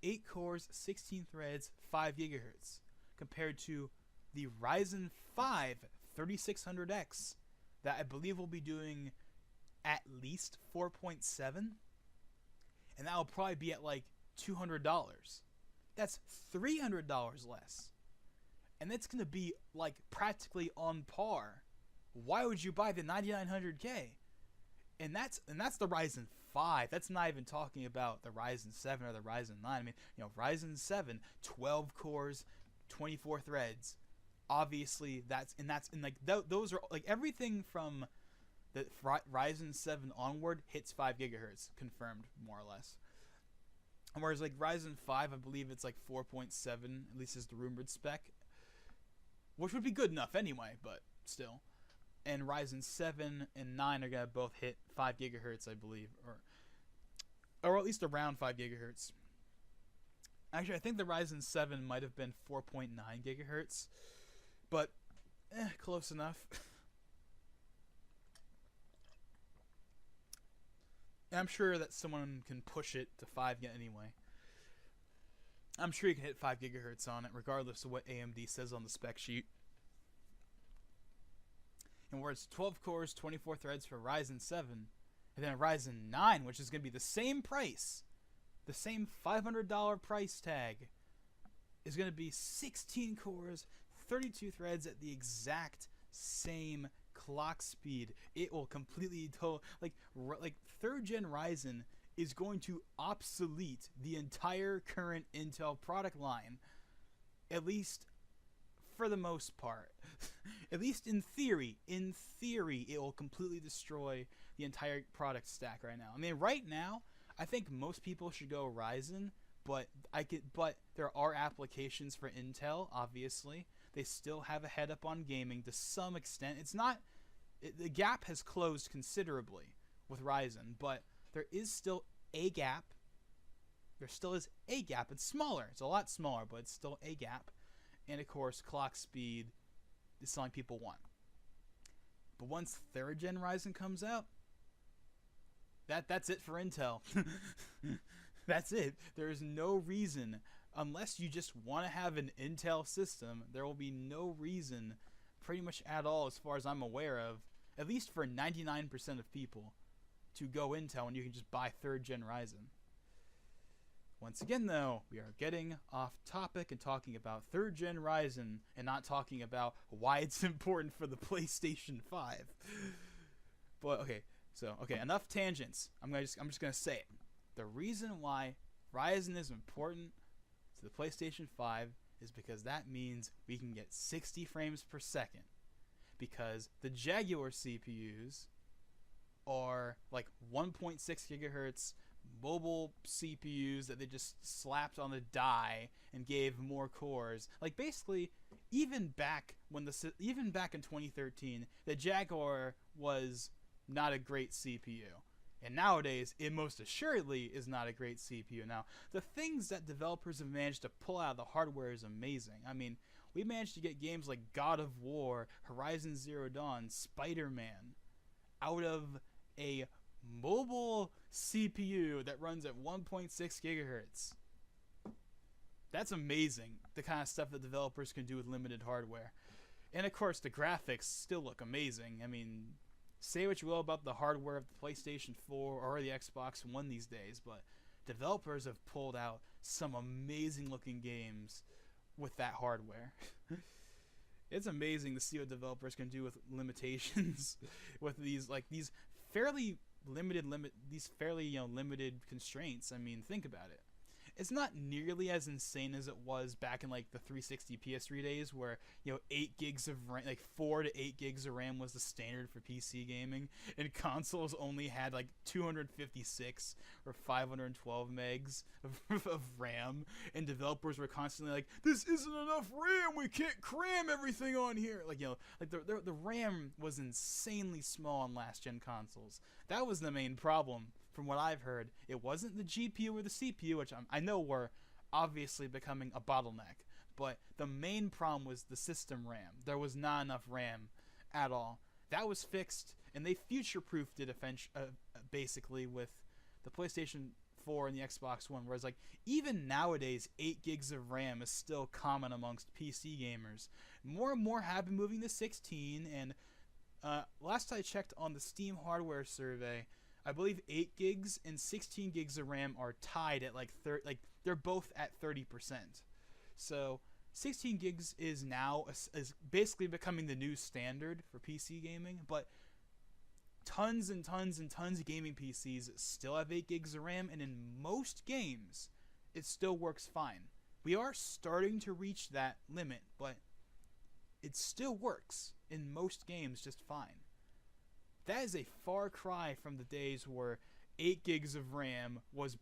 Speaker 1: 8 cores, 16 threads, 5 gigahertz, compared to the Ryzen 5 3600X that I believe will be doing at least 4.7, and that will probably be at like $200. That's $300 less, and it's gonna be like practically on par. Why would you buy the 9900K? And that's the Ryzen 5. That's not even talking about the Ryzen 7 or the Ryzen 9. I mean, Ryzen 7, 12 cores, 24 threads. Obviously, those are like everything from the Ryzen 7 onward hits 5 gigahertz confirmed, more or less. And whereas like Ryzen 5, I believe it's like 4.7, at least is the rumored spec, which would be good enough anyway, but still. And Ryzen 7 and 9 are gonna both hit 5 gigahertz, I believe, or at least around 5 gigahertz. Actually, I think the Ryzen 7 might have been 4.9 gigahertz, but close enough. I'm sure that someone can push it to 5 anyway. I'm sure you can hit 5 gigahertz on it, regardless of what AMD says on the spec sheet. And where it's 12 cores, 24 threads for Ryzen 7, and then a Ryzen 9, which is going to be the same price, the same $500 price tag, is going to be 16 cores, 32 threads at the exact same clock speed. It will completely like 3rd gen Ryzen is going to obsolete the entire current Intel product line, at least for the most part. At least in theory, it will completely destroy the entire product stack right now. I mean, right now, I think most people should go Ryzen, but there are applications for Intel, obviously. They still have a head up on gaming to some extent. The gap has closed considerably with Ryzen, but there is still a gap. There still is a gap. It's smaller. It's a lot smaller, but it's still a gap. And of course, clock speed is something people want. But once 3rd gen Ryzen comes out, that's it for Intel. That's it. There is no reason, unless you just want to have an Intel system, there will be no reason pretty much at all, as far as I'm aware of, at least for 99% of people, to go Intel when you can just buy 3rd gen Ryzen. Once again, though, we are getting off topic and talking about 3rd gen Ryzen and not talking about why it's important for the PlayStation 5. But okay, enough tangents. I'm just gonna say it. The reason why Ryzen is important to the PlayStation 5 is because that means we can get 60 frames per second. Because the Jaguar CPUs are like 1.6 gigahertz mobile CPUs that they just slapped on the die and gave more cores. Like basically, even back in 2013, the Jaguar was not a great CPU. And nowadays, it most assuredly is not a great CPU. Now, the things that developers have managed to pull out of the hardware is amazing. I mean, we managed to get games like God of War, Horizon Zero Dawn, Spider-Man out of a mobile CPU that runs at 1.6 gigahertz. That's amazing, the kind of stuff that developers can do with limited hardware. And of course, the graphics still look amazing. I mean, say what you will about the hardware of the PlayStation 4 or the Xbox One these days, but developers have pulled out some amazing looking games with that hardware. It's amazing to see what developers can do with limitations, with these fairly limited constraints. I mean, think about it. It's not nearly as insane as it was back in like the 360 PS3 days, where 8 gigs of RAM, like 4 to 8 gigs of RAM was the standard for PC gaming, and consoles only had like 256 or 512 megs of RAM, and developers were constantly like, "This isn't enough RAM. We can't cram everything on here." Like the RAM was insanely small on last gen consoles. That was the main problem. From what I've heard, it wasn't the GPU or the CPU, which I know were obviously becoming a bottleneck, but the main problem was the system RAM. There was not enough RAM at all. That was fixed, and they future-proofed it basically with the PlayStation 4 and the Xbox One, whereas like even nowadays 8 gigs of RAM is still common amongst PC gamers. More and more have been moving to 16, and last I checked on the Steam hardware survey, I believe 8 gigs and 16 gigs of RAM are tied at like they're both at 30%. So 16 gigs is now is basically becoming the new standard for PC gaming, but tons and tons and tons of gaming PCs still have 8 gigs of RAM, and in most games it still works fine. We are starting to reach that limit, but it still works in most games just fine. That is a far cry from the days where 8 gigs of RAM was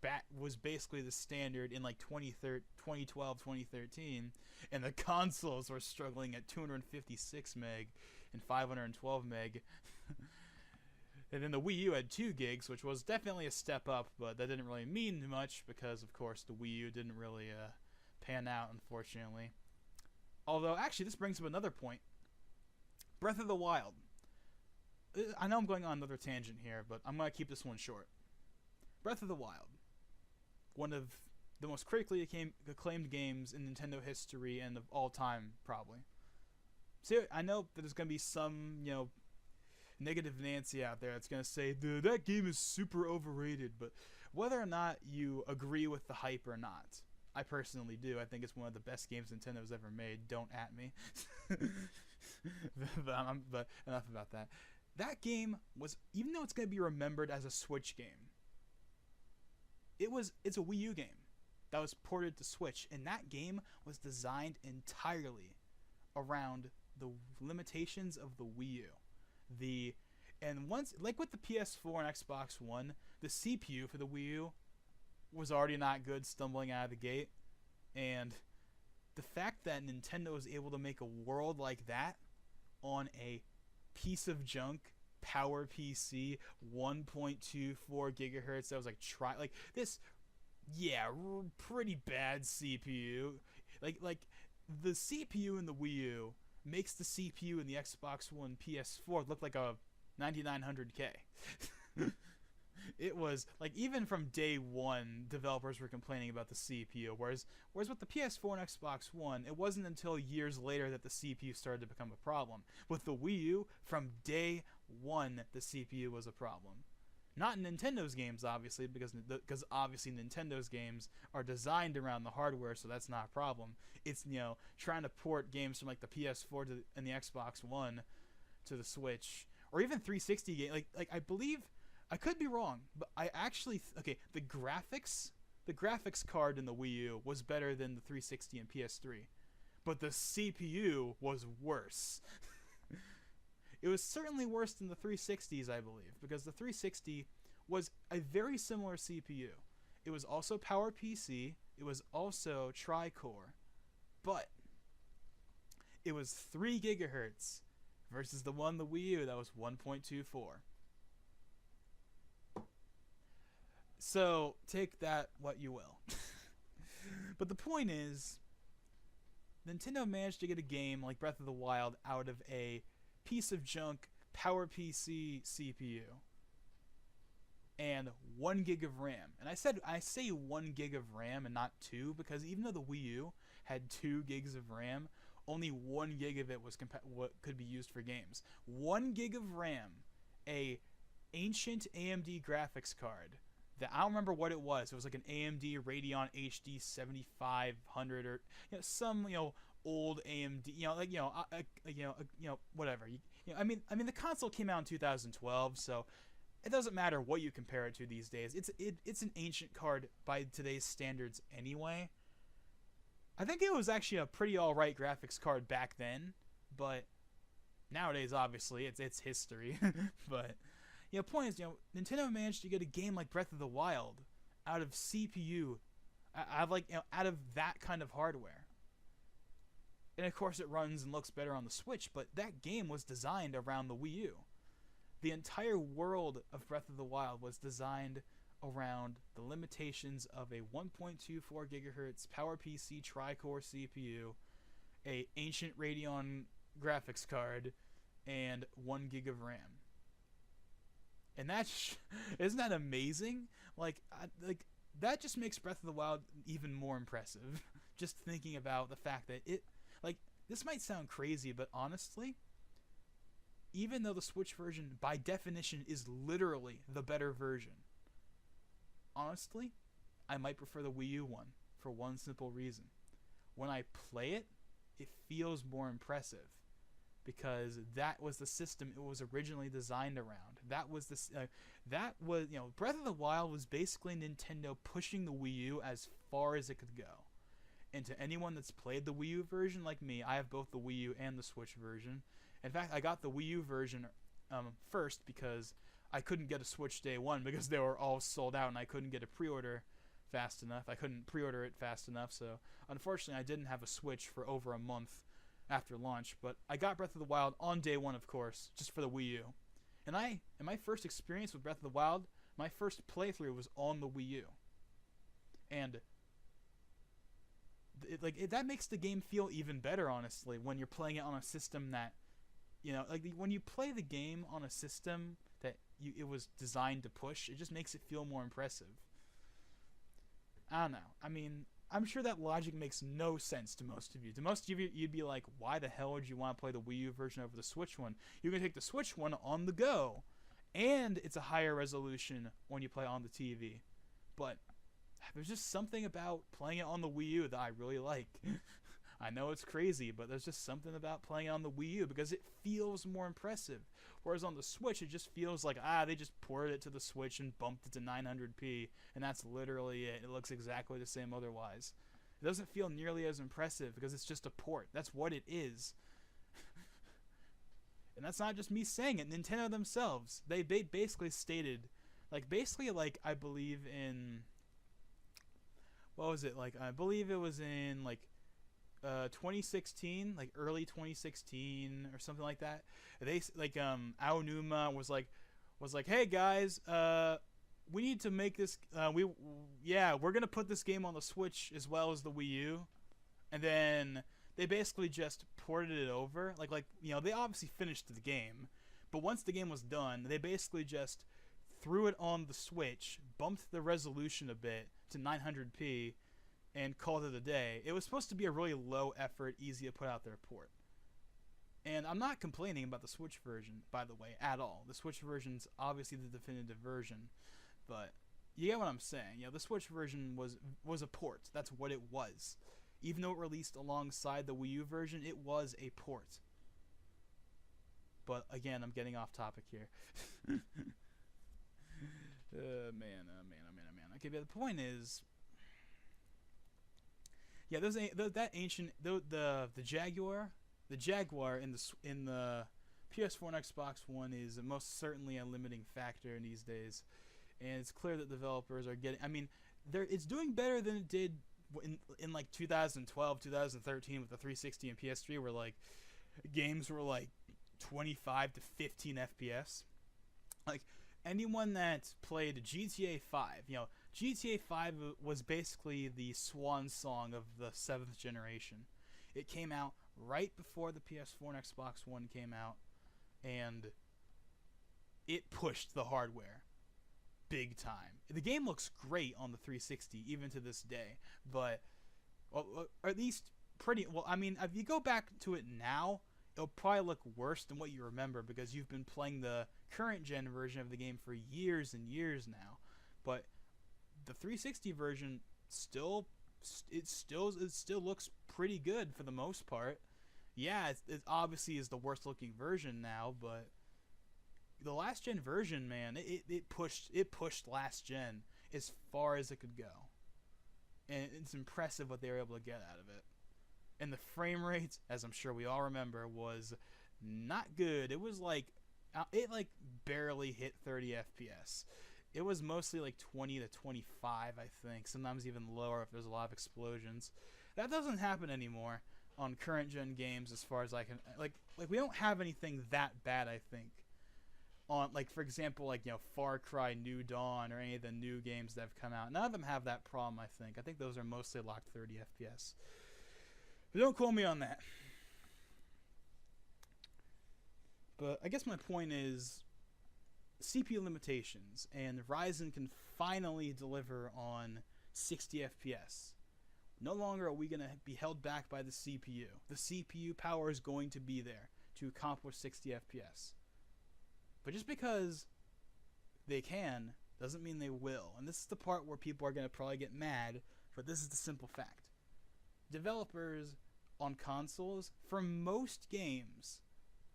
Speaker 1: basically the standard in like 2012, 2013, and the consoles were struggling at 256 meg and 512 meg. And then the Wii U had 2 gigs, which was definitely a step up, but that didn't really mean much because, of course, the Wii U didn't really pan out, unfortunately. Although, actually, this brings up another point. Breath of the Wild. I know I'm going on another tangent here, but I'm going to keep this one short. Breath of the Wild. One of the most critically acclaimed games in Nintendo history and of all time, probably. So I know that there's going to be some, negative Nancy out there that's going to say, that game is super overrated, but whether or not you agree with the hype or not, I personally do. I think it's one of the best games Nintendo's ever made. Don't at me. but enough about that. That game was, even though it's going to be remembered as a Switch game, it's a Wii U game that was ported to Switch, and that game was designed entirely around the limitations of the Wii U. And once, like with the PS4 and Xbox One, the CPU for the Wii U was already not good, stumbling out of the gate, and the fact that Nintendo was able to make a world like that on a piece of junk power PC, 1.24 gigahertz, that was like pretty bad CPU. Like the CPU in the Wii U makes the CPU in the Xbox One PS4 look like a 9900K. It was like, even from day one, developers were complaining about the CPU. Whereas with the PS4 and Xbox One, it wasn't until years later that the CPU started to become a problem. With the Wii U, from day one, the CPU was a problem. Not in Nintendo's games, obviously, because obviously Nintendo's games are designed around the hardware, so that's not a problem. It's trying to port games from like the PS4 and the Xbox One to the Switch, or even 360 games. Like I believe. I could be wrong, but I actually the graphics card in the Wii U was better than the 360 and PS3, but the CPU was worse. It was certainly worse than the 360s, I believe, because the 360 was a very similar CPU. It was also PowerPC, it was also tri-core, but it was 3 gigahertz versus the Wii U that was 1.24. So, take that what you will. But the point is, Nintendo managed to get a game like Breath of the Wild out of a piece of junk PowerPC CPU and 1 gig of RAM. And I say 1 gig of RAM and not 2, because even though the Wii U had 2 gigs of RAM, only 1 gig of it was what could be used for games. 1 gig of RAM, a ancient AMD graphics card that I don't remember what it was. It was like an AMD Radeon HD 7500 or some old AMD, whatever. I mean the console came out in 2012, so it doesn't matter what you compare it to these days. It's an ancient card by today's standards anyway. I think it was actually a pretty alright graphics card back then, but nowadays obviously it's history. But point is, Nintendo managed to get a game like Breath of the Wild out of CPU, out of that kind of hardware. And of course it runs and looks better on the Switch, but that game was designed around the Wii U. The entire world of Breath of the Wild was designed around the limitations of a 1.24 gigahertz PowerPC tri-core CPU, a ancient Radeon graphics card, and 1 gig of RAM. And isn't that amazing? That just makes Breath of the Wild even more impressive. Just thinking about the fact that this might sound crazy, but honestly, even though the Switch version, by definition, is literally the better version, honestly, I might prefer the Wii U one for one simple reason. When I play it, it feels more impressive because that was the system it was originally designed around. Breath of the Wild was basically Nintendo pushing the Wii U as far as it could go. And to anyone that's played the Wii U version like me, I have both the Wii U and the Switch version. In fact, I got the Wii U version first because I couldn't get a Switch day one because they were all sold out and I couldn't get a pre-order fast enough. I couldn't pre-order it fast enough, so unfortunately I didn't have a Switch for over a month after launch. But I got Breath of the Wild on day one, of course, just for the Wii U. And in my first experience with Breath of the Wild, my first playthrough was on the Wii U. And that makes the game feel even better, honestly, when you're playing it on a system that, when you play the game on a system that it was designed to push, it just makes it feel more impressive. I don't know. I mean, I'm sure that logic makes no sense to most of you. To most of you, you'd be like, why the hell would you want to play the Wii U version over the Switch one? You can take the Switch one on the go, and it's a higher resolution when you play on the TV. But there's just something about playing it on the Wii U that I really like. I know it's crazy, but there's just something about playing it on the Wii U because it feels more impressive. Whereas on the Switch, it just feels like, they just ported it to the Switch and bumped it to 900p, and that's literally it. It looks exactly the same otherwise. It doesn't feel nearly as impressive because it's just a port. That's what it is. And that's not just me saying it. Nintendo themselves, they basically stated, I believe in... What was it? I believe it was in 2016, early 2016 or something like that. They Aonuma was like, hey guys, we need to make this. We're gonna put this game on the Switch as well as the Wii U, and then they basically just ported it over. They obviously finished the game, but once the game was done, they basically just threw it on the Switch, bumped the resolution a bit to 900p, and called it a day. It was supposed to be a really low effort, easy to put out there port. And I'm not complaining about the Switch version, by the way, at all. The Switch version's obviously the definitive version, but you get what I'm saying. The Switch version was a port. That's what it was. Even though it released alongside the Wii U version, it was a port. But again, I'm getting off topic here. Man. Okay, but the point is, the Jaguar in the PS4 and Xbox One is most certainly a limiting factor in these days, and it's clear that developers are getting. I mean, it's doing better than it did in 2012, 2013 with the 360 and PS3, where games were 25 to 15 FPS. Anyone that played GTA 5, GTA 5 was basically the swan song of the 7th generation. It came out right before the PS4 and Xbox One came out, and it pushed the hardware big time. The game looks great on the 360, even to this day, but or at least pretty well. I mean, if you go back to it now, it'll probably look worse than what you remember because you've been playing the current gen version of the game for years and years now. But the 360 version still looks pretty good for the most part. Yeah, it obviously is the worst looking version now, but the last gen version, man, it pushed last gen as far as it could go, and it's impressive what they were able to get out of it. And the frame rate, as I'm sure we all remember, was not good. It was like it barely hit 30 FPS. It was mostly like 20 to 25, I think. Sometimes even lower if there's a lot of explosions. That doesn't happen anymore on current gen games, as far as I can like we don't have anything that bad, I think. On, like, for example, like, you know, Far Cry New Dawn or any of the new games that have come out. None of them have that problem, I think. I think those are mostly locked 30 FPS. But don't quote me on that. But I guess my point is CPU limitations, and Ryzen can finally deliver on 60 FPS. No longer are we going to be held back by the CPU. The CPU power is going to be there to accomplish 60 FPS. But just because they can doesn't mean they will. And this is the part where people are going to probably get mad, but this is the simple fact. Developers on consoles, for most games,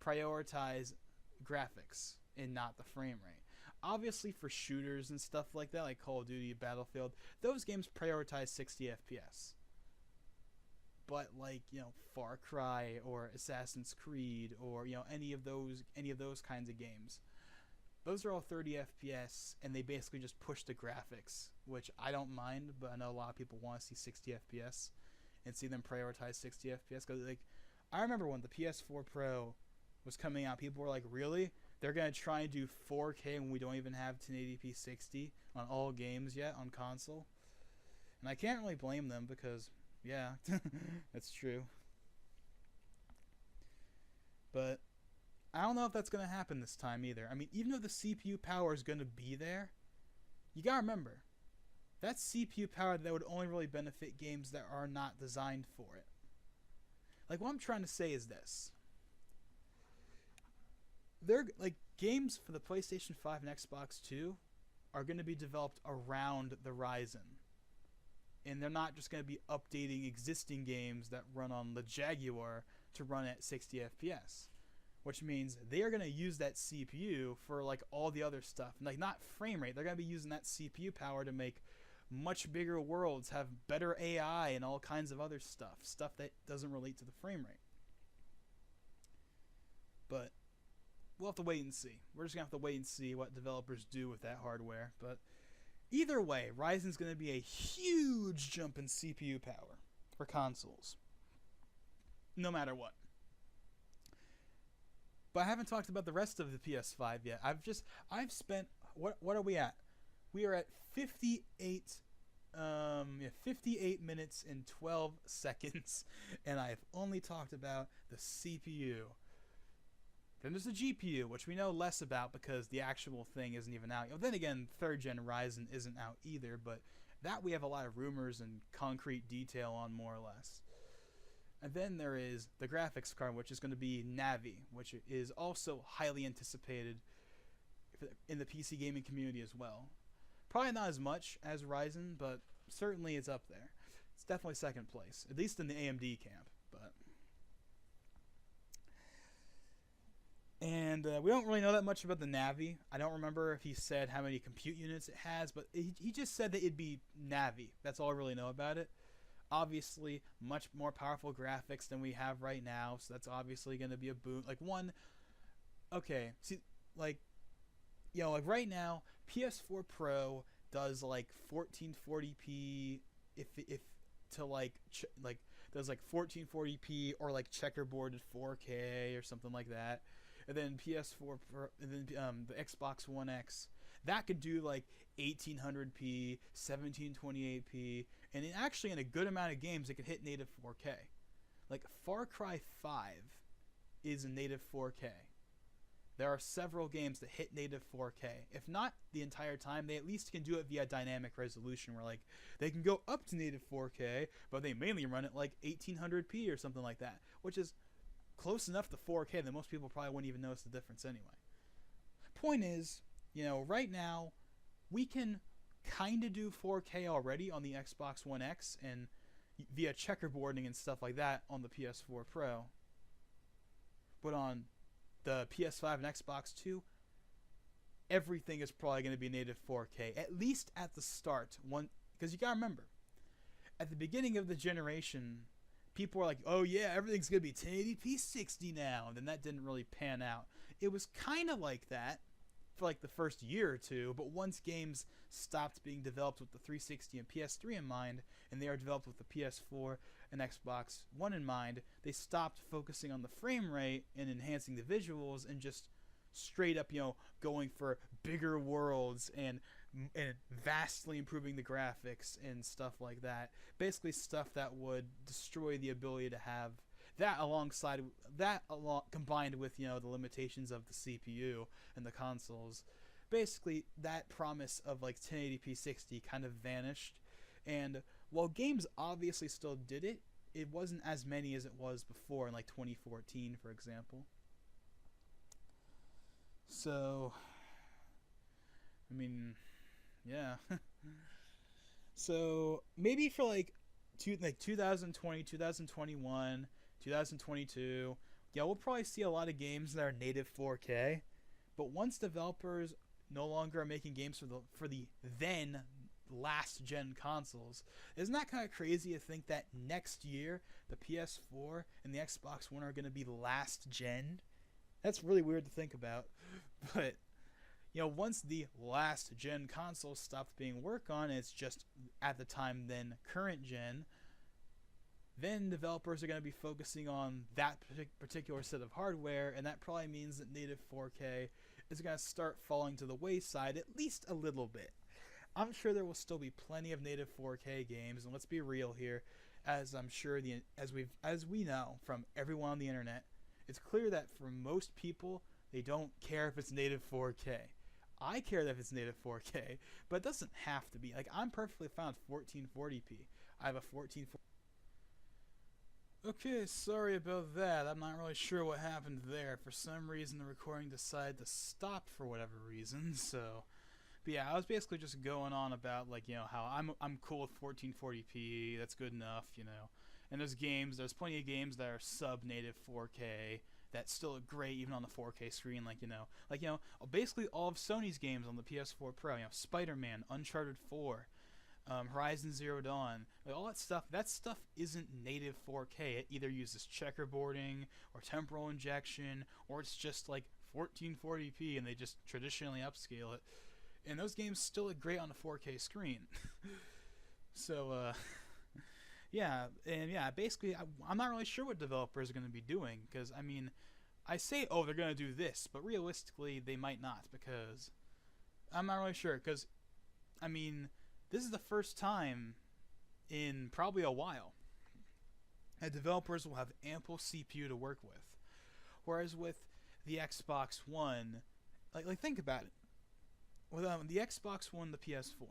Speaker 1: prioritize graphics and not the frame rate. Obviously for shooters and stuff like that, like Call of Duty, Battlefield, those games prioritize 60 FPS. But like, you know, Far Cry or Assassin's Creed or, you know, any of those kinds of games, those are all 30 FPS, and they basically just push the graphics, which I don't mind, but I know a lot of people want to see 60 FPS and see them prioritize 60 FPS. Because, like, I remember when the PS4 Pro was coming out, people were like, really? They're going to try and do 4K when we don't even have 1080p 60 on all games yet on console? And I can't really blame them because, yeah, that's true. But I don't know if that's going to happen this time either. I mean, even though the CPU power is going to be there, you got to remember, that's CPU power that would only really benefit games that are not designed for it. Like, what I'm trying to say is this. They're, like, games for the PlayStation 5 and Xbox 2 are going to be developed around the Ryzen. And they're not just going to be updating existing games that run on the Jaguar to run at 60 FPS. Which means they are going to use that CPU for, like, all the other stuff. Like, not frame rate. They're going to be using that CPU power to make much bigger worlds, have better AI, and all kinds of other stuff. Stuff that doesn't relate to the frame rate. But we'll have to wait and see. We're just going to have to wait and see what developers do with that hardware. But either way, Ryzen's going to be a huge jump in CPU power for consoles. No matter what. But I haven't talked about the rest of the PS5 yet. I've spent, what are we at? We are at 58 minutes and 12 seconds, and I've only talked about the CPU. Then there's the GPU, which we know less about because the actual thing isn't even out. Then again, 3rd gen Ryzen isn't out either, but that we have a lot of rumors and concrete detail on, more or less. And then there is the graphics card, which is going to be Navi, which is also highly anticipated in the PC gaming community as well. Probably not as much as Ryzen, but certainly it's up there. It's definitely second place, at least in the AMD camp. And we don't really know that much about the Navi. I don't remember if he said how many compute units it has, but he just said that it'd be Navi. That's all I really know about it. Obviously, much more powerful graphics than we have right now, so that's obviously going to be a boon. Like, like right now, PS4 Pro does like 1440p does like 1440p or like checkerboarded 4K or something like that. And then PS4 Pro, and then the Xbox One X, that could do like 1800p, 1728p, and actually in a good amount of games it could hit native 4K. Like Far Cry 5 is a native 4K. there are several games that hit native 4K. If not the entire time, they at least can do it via dynamic resolution, where like they can go up to native 4K, but they mainly run it like 1800p or something like that, which is close enough to 4K that most people probably wouldn't even notice the difference anyway. Point is, right now we can kind of do 4K already on the Xbox One X and via checkerboarding and stuff like that on the PS4 Pro. But on the PS5 and Xbox 2, everything is probably going to be native 4K, at least at the start. Because you got to remember, at the beginning of the generation, people were like, oh yeah, everything's going to be 1080p 60 now. And then that didn't really pan out. It was kind of like that for like the first year or two, but once games stopped being developed with the 360 and PS3 in mind, and they are developed with the PS4 and Xbox One in mind, they stopped focusing on the frame rate and enhancing the visuals and just straight up, going for bigger worlds and vastly improving the graphics and stuff like that. Basically stuff that would destroy the ability to have that combined with the limitations of the CPU and the consoles. Basically that promise of like 1080p 60 kind of vanished, and while games obviously still did it, it wasn't as many as it was before in like 2014, for example. So I mean, yeah. So maybe for like 2020, 2021, 2022, yeah, we'll probably see a lot of games that are native 4K. But once developers no longer are making games for the then last gen consoles, isn't that kind of crazy to think that next year the PS4 and the Xbox One are going to be last gen? That's really weird to think about. But once the last gen console stopped being worked on, and it's just at the time then current gen, then developers are going to be focusing on that particular set of hardware, and that probably means that native 4K is going to start falling to the wayside at least a little bit. I'm sure there will still be plenty of native 4K games, and let's be real here, as I'm sure as we know from everyone on the internet, it's clear that for most people, they don't care if it's native 4K. I care that if it's native 4K, but it doesn't have to be. Like, I'm perfectly fine with 1440p. I have a 1440. Okay, sorry about that. I'm not really sure what happened there. For some reason, the recording decided to stop for whatever reason. So, but yeah, I was basically just going on about how I'm cool with 1440p. That's good enough, And there's plenty of games that are sub-native 4K that still look great even on the 4K screen. Basically all of Sony's games on the PS4 Pro. Spider-Man, Uncharted 4. Horizon Zero Dawn, all that stuff isn't native 4K. It either uses checkerboarding or temporal injection, or it's just like 1440p and they just traditionally upscale it. And those games still look great on a 4K screen. So, basically, I'm not really sure what developers are going to be doing, because, I say, they're going to do this, but realistically, they might not, because I'm not really sure, because, this is the first time in probably a while that developers will have ample CPU to work with. Whereas with the Xbox One, like think about it. With the Xbox One, the PS4,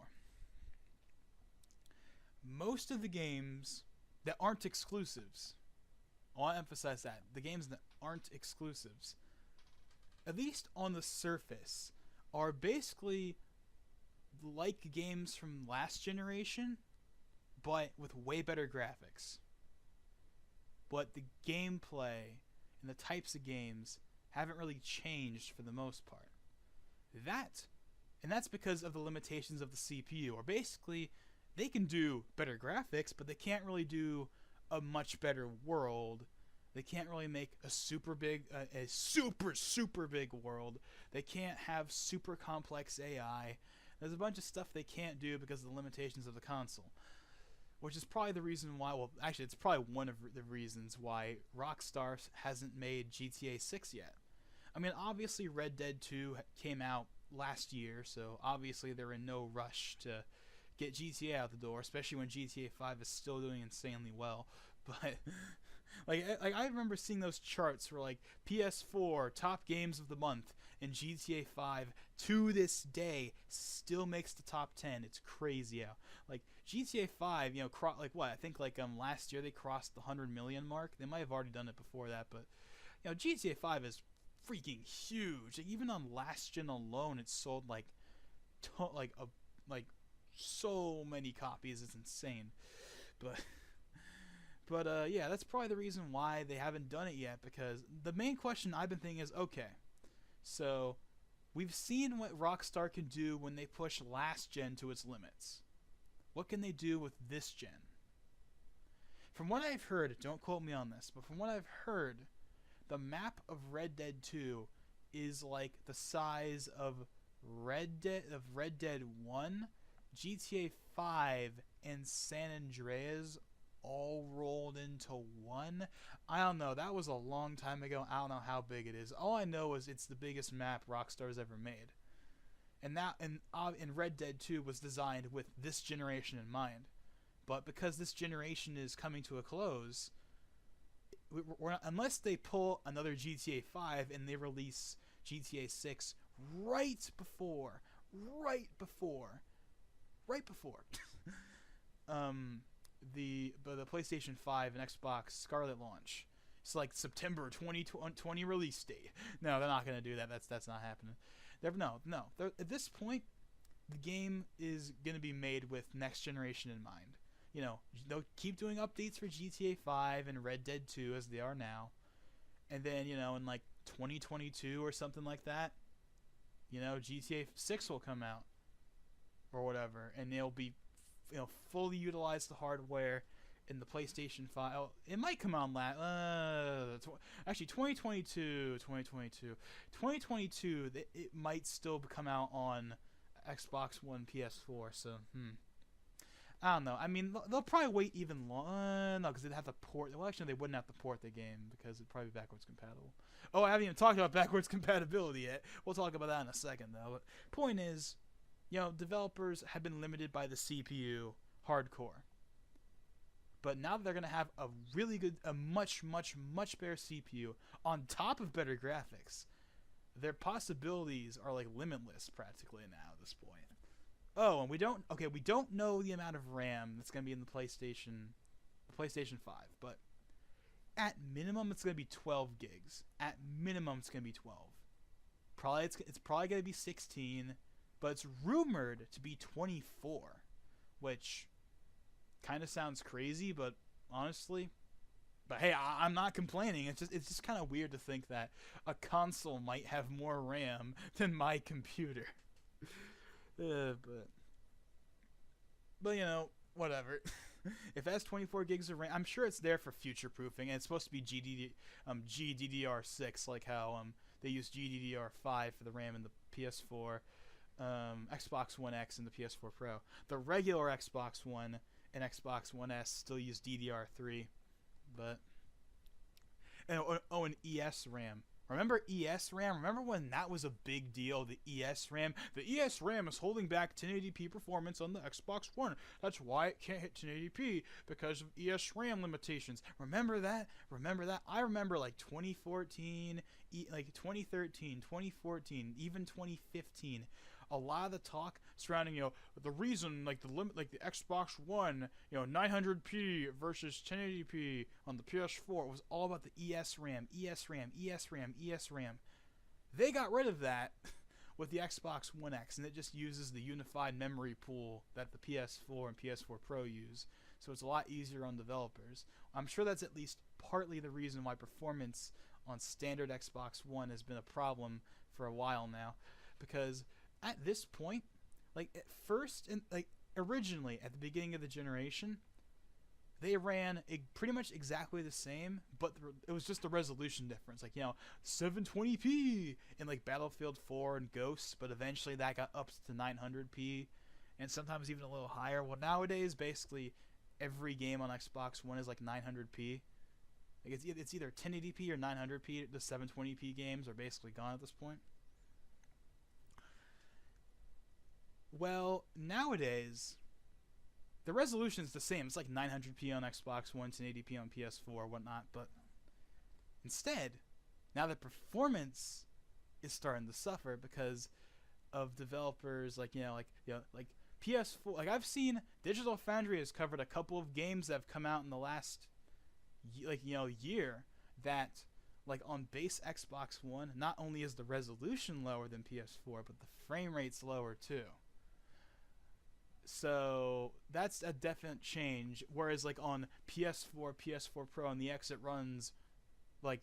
Speaker 1: most of the games that aren't exclusives, I want to emphasize that, the games that aren't exclusives, at least on the surface, are basically like games from last generation, but with way better graphics. But the gameplay and the types of games haven't really changed for the most part. That's because of the limitations of the CPU, or basically, they can do better graphics, but they can't really do a much better world. They can't really make a super big world. They can't have super complex AI. There's a bunch of stuff they can't do because of the limitations of the console. Which is probably the reason why, it's probably one of the reasons why Rockstar hasn't made GTA 6 yet. Obviously Red Dead 2 came out last year, so obviously they're in no rush to get GTA out the door, especially when GTA 5 is still doing insanely well. But I remember seeing those charts where PS4 top games of the month, and GTA 5 to this day still makes the top 10. It's crazy how like GTA 5, like what I think last year they crossed the 100 million mark. They might have already done it before that, but GTA 5 is freaking huge. Like, even on last gen alone, it sold like so many copies. It's insane, but. But yeah, that's probably the reason why they haven't done it yet, because the main question I've been thinking is, okay, so we've seen what Rockstar can do when they push last gen to its limits. What can they do with this gen? From what I've heard, don't quote me on this, but from what I've heard, the map of Red Dead 2 is like the size of Red Dead 1, GTA 5, and San Andreas all rolled into one. I don't know. That was a long time ago. I don't know how big it is. All I know is it's the biggest map Rockstar's ever made. And Red Dead 2 was designed with this generation in mind. But because this generation is coming to a close, unless they pull another GTA 5 and they release GTA 6 right before the PlayStation 5 and Xbox Scarlet launch. It's like September 2020 release date. No, they're not gonna do that. That's not happening. No. At this point, the game is gonna be made with next generation in mind. They'll keep doing updates for GTA 5 and Red Dead 2 as they are now, and then in like 2022 or something like that, GTA 6 will come out or whatever, and they'll be fully utilize the hardware in the PlayStation 5. Oh, it might come out actually 2022, it might still come out on Xbox One, PS4. So I don't know. I mean, they'll probably wait even long. No, because they'd have to port. Well, actually, they wouldn't have to port the game because it'd probably be backwards compatible. Oh, I haven't even talked about backwards compatibility yet. We'll talk about that in a second, though. But point is, developers have been limited by the CPU hardcore. But now that they're going to have a much better CPU on top of better graphics, their possibilities are like limitless practically now at this point. Oh, and we don't know the amount of RAM that's going to be in the PlayStation 5, but at minimum it's going to be 12 gigs. At minimum it's going to be 12. It's probably going to be 16. But it's rumored to be 24, which kind of sounds crazy, but honestly, hey, I'm not complaining. It's just kind of weird to think that a console might have more RAM than my computer. But whatever. If it has 24 gigs of RAM, I'm sure it's there for future proofing, and it's supposed to be GDDR6, like how they use GDDR5 for the RAM in the PS4. Xbox One X and the PS4 Pro. The regular Xbox One and Xbox One S still use DDR3, but and ES RAM. Remember ES RAM? Remember when that was a big deal? The ES RAM. The ES RAM is holding back 1080p performance on the Xbox One. That's why it can't hit 1080p because of ES RAM limitations. Remember that? I remember like 2014, like 2013, 2014, even 2015. A lot of the talk surrounding the reason the limit the Xbox One 900p versus 1080p on the PS4 was all about the ES RAM. They got rid of that with the Xbox One X, and it just uses the unified memory pool that the PS4 and PS4 Pro use, so it's a lot easier on developers. I'm sure that's at least partly the reason why performance on standard Xbox One has been a problem for a while now, because at this point, at first, and originally at the beginning of the generation, they ran pretty much exactly the same, but it was just the resolution difference. 720p in Battlefield 4 and Ghosts, but eventually that got up to 900p, and sometimes even a little higher. Well, nowadays, basically every game on Xbox One is 900p. It's either 1080p or 900p. The 720p games are basically gone at this point. Well, nowadays, the resolution's the same. It's 900p on Xbox One, 1080p on PS4, whatnot. But instead, now the performance is starting to suffer because of developers like PS4. Like I've seen Digital Foundry has covered a couple of games that have come out in the last year that like on base Xbox One, not only is the resolution lower than PS4, but the frame rate's lower too. So that's a definite change. Whereas like on PS4, PS4 Pro, and the X, it runs like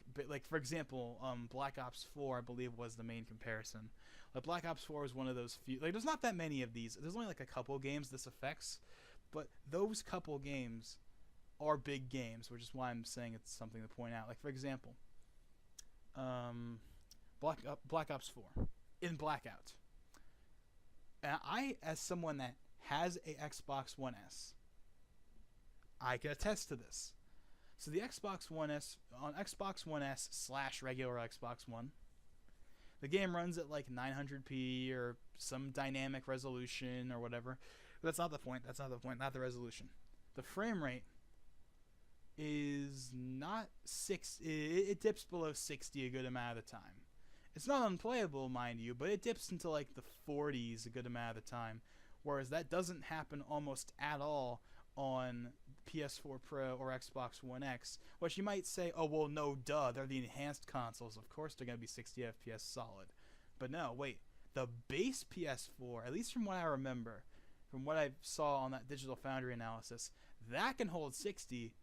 Speaker 1: for example, Black Ops 4 I believe was the main comparison. Like Black Ops 4 is one of those few. Like there's not that many of these. There's only like a couple games this affects, but those couple games are big games, which is why I'm saying it's something to point out. Like for example, Black Ops 4 in Blackout. And I, as someone that has a Xbox One S, I can attest to this. So the Xbox One S, on Xbox One S / regular Xbox One, the game runs at like 900p or some dynamic resolution or whatever. But that's not the point. That's not the point. Not the resolution. The frame rate is not 6. It dips below 60 a good amount of the time. It's not unplayable, mind you, but it dips into like the 40s a good amount of the time. Whereas that doesn't happen almost at all on PS4 Pro or Xbox One X, which you might say, oh, well, no, duh, they're the enhanced consoles. Of course they're going to be 60 FPS solid. But no, wait, the base PS4, at least from what I remember, from what I saw on that Digital Foundry analysis, that can hold 60,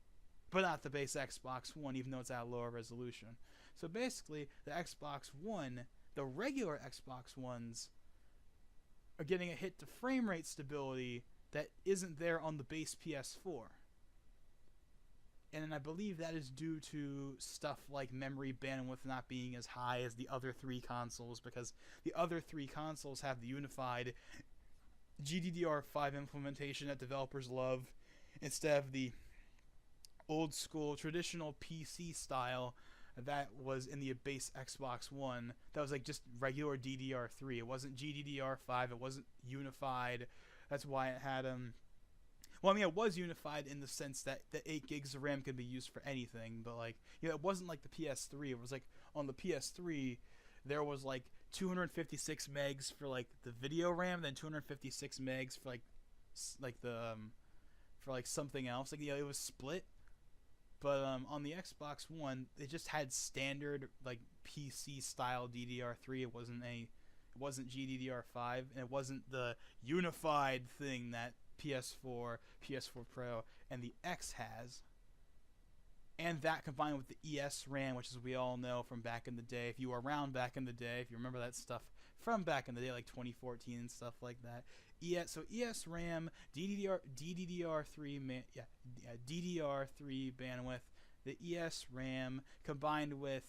Speaker 1: but not the base Xbox One, even though it's at a lower resolution. So basically, the Xbox One, the regular Xbox Ones, are getting a hit to frame rate stability that isn't there on the base PS4. And I believe that is due to stuff like memory bandwidth not being as high as the other three consoles, because the other three consoles have the unified GDDR5 implementation that developers love, instead of the old school traditional PC style that was in the base Xbox One. That was like just regular DDR3. It wasn't GDDR5. It wasn't unified. That's why it had well, I mean, it was unified in the sense that the 8 gigs of RAM could be used for anything, but like, it wasn't like the PS3. It was like on the PS3 there was like 256 megs for like the video RAM, then 256 megs for like the for like something else. Like it was split. But on the Xbox One, it just had standard like PC style DDR3. It wasn't GDDR5, and it wasn't the unified thing that PS4, PS4 Pro, and the X has. And that combined with the ES RAM, which, as we all know from back in the day, if you were around back in the day, if you remember that stuff from back in the day, like 2014 and stuff like that. So ES RAM, DDR3 DDR3 bandwidth, the ES RAM combined with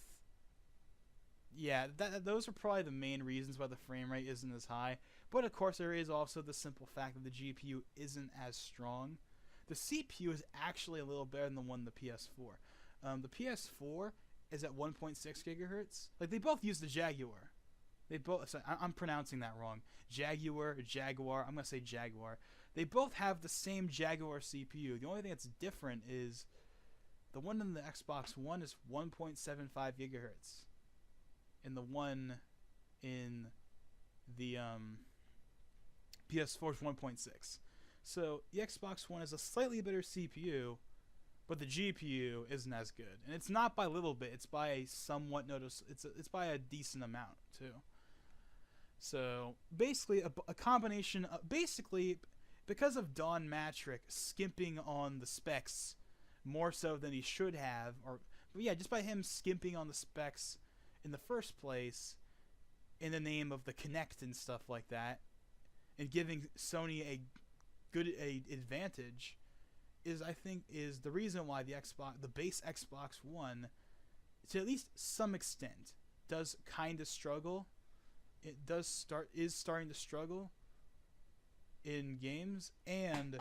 Speaker 1: those are probably the main reasons why the frame rate isn't as high. But of course, there is also the simple fact that the GPU isn't as strong. The CPU is actually a little better than the one in the PS4. The PS4 is at 1.6 gigahertz. Like they both use the Jaguar. I'm pronouncing that wrong. Jaguar. I'm gonna say Jaguar. They both have the same Jaguar CPU. The only thing that's different is the one in the Xbox One is 1.75 gigahertz, and the one in the PS4 is 1.6. So the Xbox One is a slightly better CPU, but the GPU isn't as good, and it's not by a little bit. It's by a somewhat It's by a decent amount too. So basically, a combination of because of Don Matrick skimping on the specs more so than he should have, just by him skimping on the specs in the first place, in the name of the Kinect and stuff like that, and giving Sony a good advantage, is the reason why the base Xbox One, to at least some extent, does kind of struggle. It is starting to struggle in games, and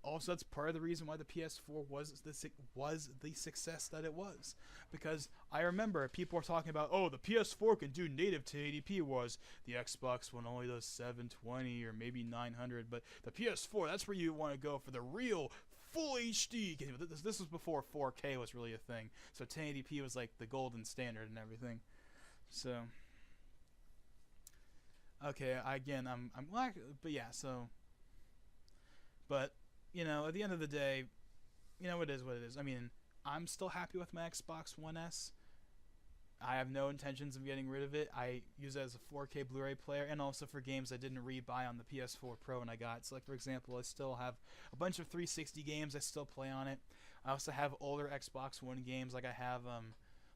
Speaker 1: also that's part of the reason why the PS4 was the success that it was. Because I remember people were talking about, the PS4 can do native 1080p, whereas the Xbox One only does 720 or maybe 900. But the PS4, that's where you want to go for the real full HD. This was before 4K was really a thing, so 1080p was like the golden standard and everything. So, okay, I'm glad, but yeah, so, but you know, at the end of the day, you know, it is what it is. I mean, I'm still happy with my Xbox One S. I have no intentions of getting rid of it. I use it as a 4K Blu-ray player, and also for games I didn't rebuy on the PS4 Pro when I got it. So, like, for example, I still have a bunch of 360 games I still play on it. I also have older Xbox One games, like I have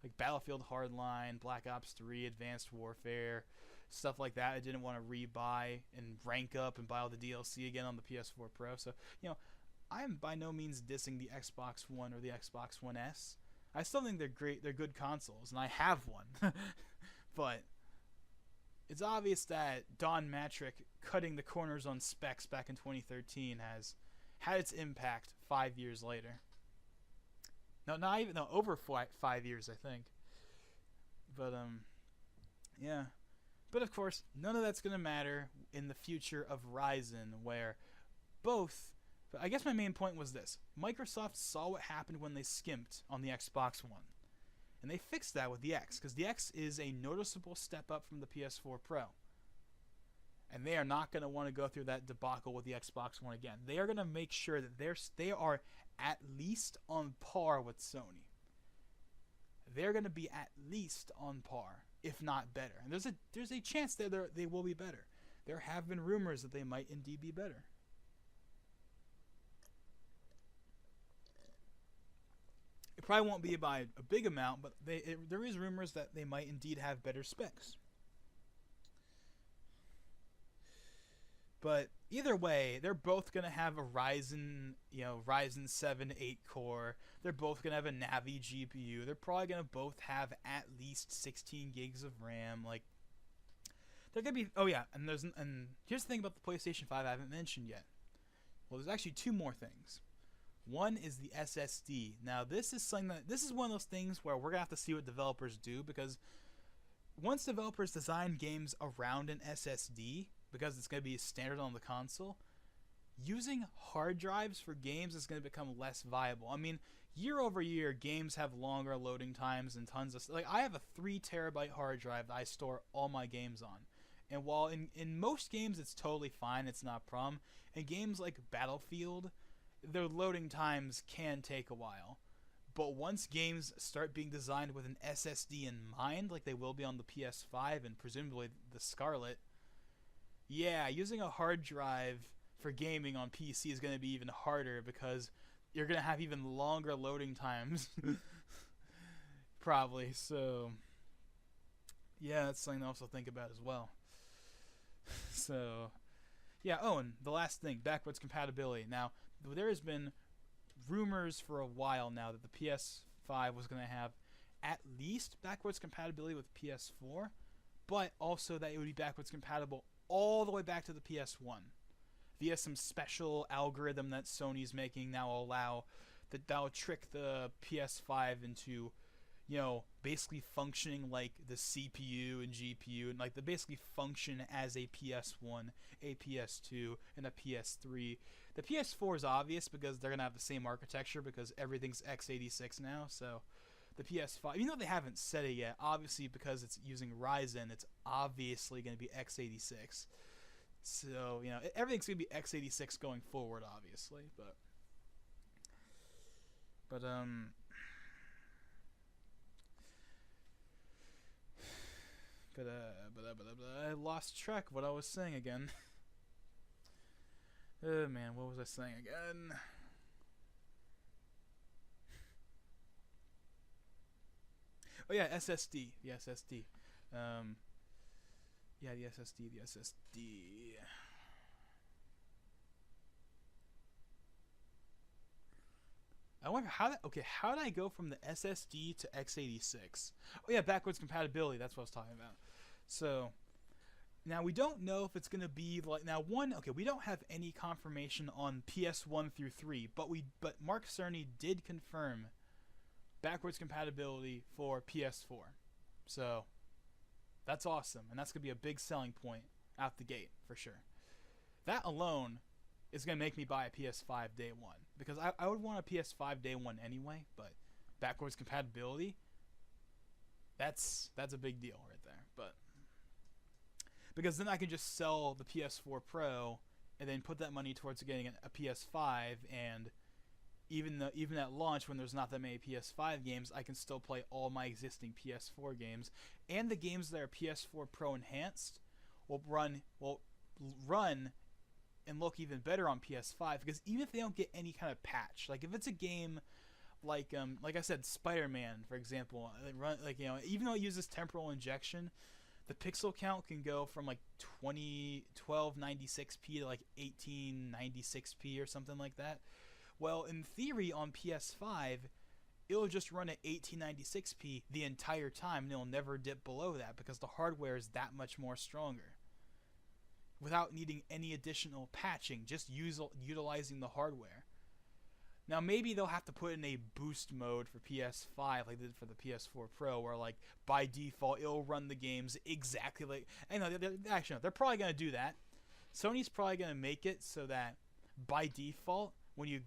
Speaker 1: like Battlefield Hardline, Black Ops 3, Advanced Warfare, stuff like that. I didn't want to rebuy and rank up and buy all the DLC again on the PS4 Pro. So, you know, I am by no means dissing the Xbox One or the Xbox One S. I still think they're great. They're good consoles, and I have one. But it's obvious that Don Matrick cutting the corners on specs back in 2013 has had its impact 5 years later. No, not even, no, over 5 years, I think. But yeah. But of course, none of that's gonna matter in the future of Ryzen, where both. But I guess my main point was this. Microsoft saw what happened when they skimped on the Xbox One. And they fixed that with the X, because the X is a noticeable step up from the PS4 Pro. And they are not going to want to go through that debacle with the Xbox One again. They are going to make sure that they are at least on par with Sony. They're going to be at least on par, if not better. And there's a chance that they will be better. There have been rumors that they might indeed be better. It probably won't be by a big amount, but there is rumors that they might indeed have better specs. But either way, they're both going to have a Ryzen 7 8-core. They're both going to have a Navi GPU. They're probably going to both have at least 16 gigs of RAM. Like, they're going to be... Oh, yeah, and here's the thing about the PlayStation 5 I haven't mentioned yet. Well, there's actually two more things. One is the SSD. Now, this is one of those things where we're going to have to see what developers do, because once developers design games around an SSD, because it's going to be standard on the console, using hard drives for games is going to become less viable. I mean, year over year, games have longer loading times and tons of... Like, I have a 3 terabyte hard drive that I store all my games on. And while in most games it's totally fine, it's not a problem, in games like Battlefield, their loading times can take a while. But once games start being designed with an SSD in mind, like they will be on the PS5 and presumably the Scarlet, yeah, using a hard drive for gaming on PC is going to be even harder, because you're going to have even longer loading times. Probably. So, yeah, that's something to also think about as well. So, yeah, oh, and the last thing, backwards compatibility. Now, there has been rumors for a while now that the PS5 was going to have at least backwards compatibility with PS4, but also that it would be backwards compatible all the way back to the PS1 via some special algorithm that Sony's making now that'll trick the PS5 into, you know, basically functioning like the CPU and GPU, and like they basically function as a PS1, a PS2, and a PS3. The PS4 is obvious because they're going to have the same architecture because everything's x86 now, so the PS5, even though they haven't said it yet, obviously because it's using Ryzen, it's obviously going to be x86. So, you know, everything's going to be x86 going forward, obviously, but I lost track of what I was saying again. Oh man, what was I saying again? Oh yeah, SSD. The SSD. Yeah, the SSD. I wonder how did I go from the SSD to x86? Oh yeah, backwards compatibility, that's what I was talking about. So, now we don't know if it's going to be like, we don't have any confirmation on PS1 through 3, but Mark Cerny did confirm backwards compatibility for PS4. So, that's awesome, and that's going to be a big selling point out the gate, for sure. That alone is going to make me buy a PS5 day one. Because I would want a PS5 day one anyway, but backwards compatibility, that's a big deal right there. But because then I can just sell the PS4 Pro and then put that money towards getting a PS5, and even at launch when there's not that many PS5 games, I can still play all my existing PS4 games, and the games that are PS4 Pro enhanced will run and look even better on PS5, because even if they don't get any kind of patch, like if it's a game like I said, Spider-Man, for example, even though it uses temporal injection, the pixel count can go from like 1296p to like 1896p or something like that. Well, in theory, on PS5, it'll just run at 1896p the entire time, and it'll never dip below that because the hardware is that much more stronger. Without needing any additional patching, just utilizing the hardware. Now, maybe they'll have to put in a boost mode for PS5 like they did for the PS4 Pro, where like by default it'll run the games exactly like. Actually, no, they're probably gonna do that. Sony's probably gonna make it so that by default, when you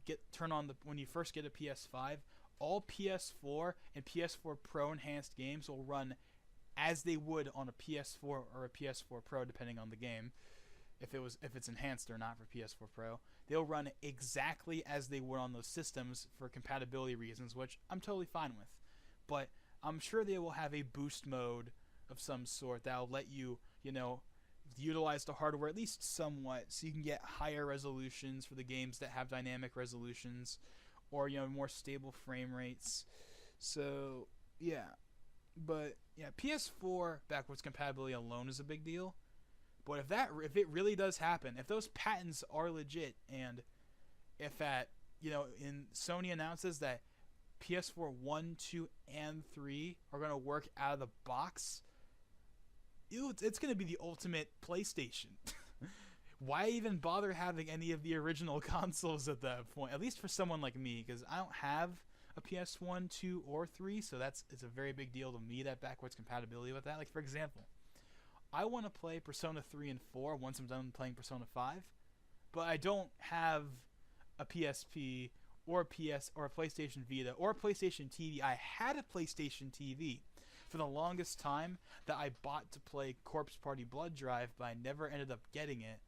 Speaker 1: first get a PS5, all PS4 and PS4 Pro enhanced games will run as they would on a PS4 or a PS4 Pro, depending on the game. If it's enhanced or not for PS4 Pro, they'll run exactly as they would on those systems for compatibility reasons, which I'm totally fine with. But I'm sure they will have a boost mode of some sort that'll let you, utilize the hardware at least somewhat, so you can get higher resolutions for the games that have dynamic resolutions, or more stable frame rates. So yeah, but yeah, PS4 backwards compatibility alone is a big deal. But if it really does happen, if those patents are legit, and if Sony announces that PS4 1, 2, and 3 are going to work out of the box, it's going to be the ultimate PlayStation. Why even bother having any of the original consoles at that point? At least for someone like me, because I don't have a PS1, 2, or 3, so it's a very big deal to me, that backwards compatibility with that. Like, for example, I want to play Persona 3 and 4 once I'm done playing Persona 5, but I don't have a PSP or a PlayStation Vita or a PlayStation TV. I had a PlayStation TV for the longest time that I bought to play Corpse Party Blood Drive, but I never ended up getting it,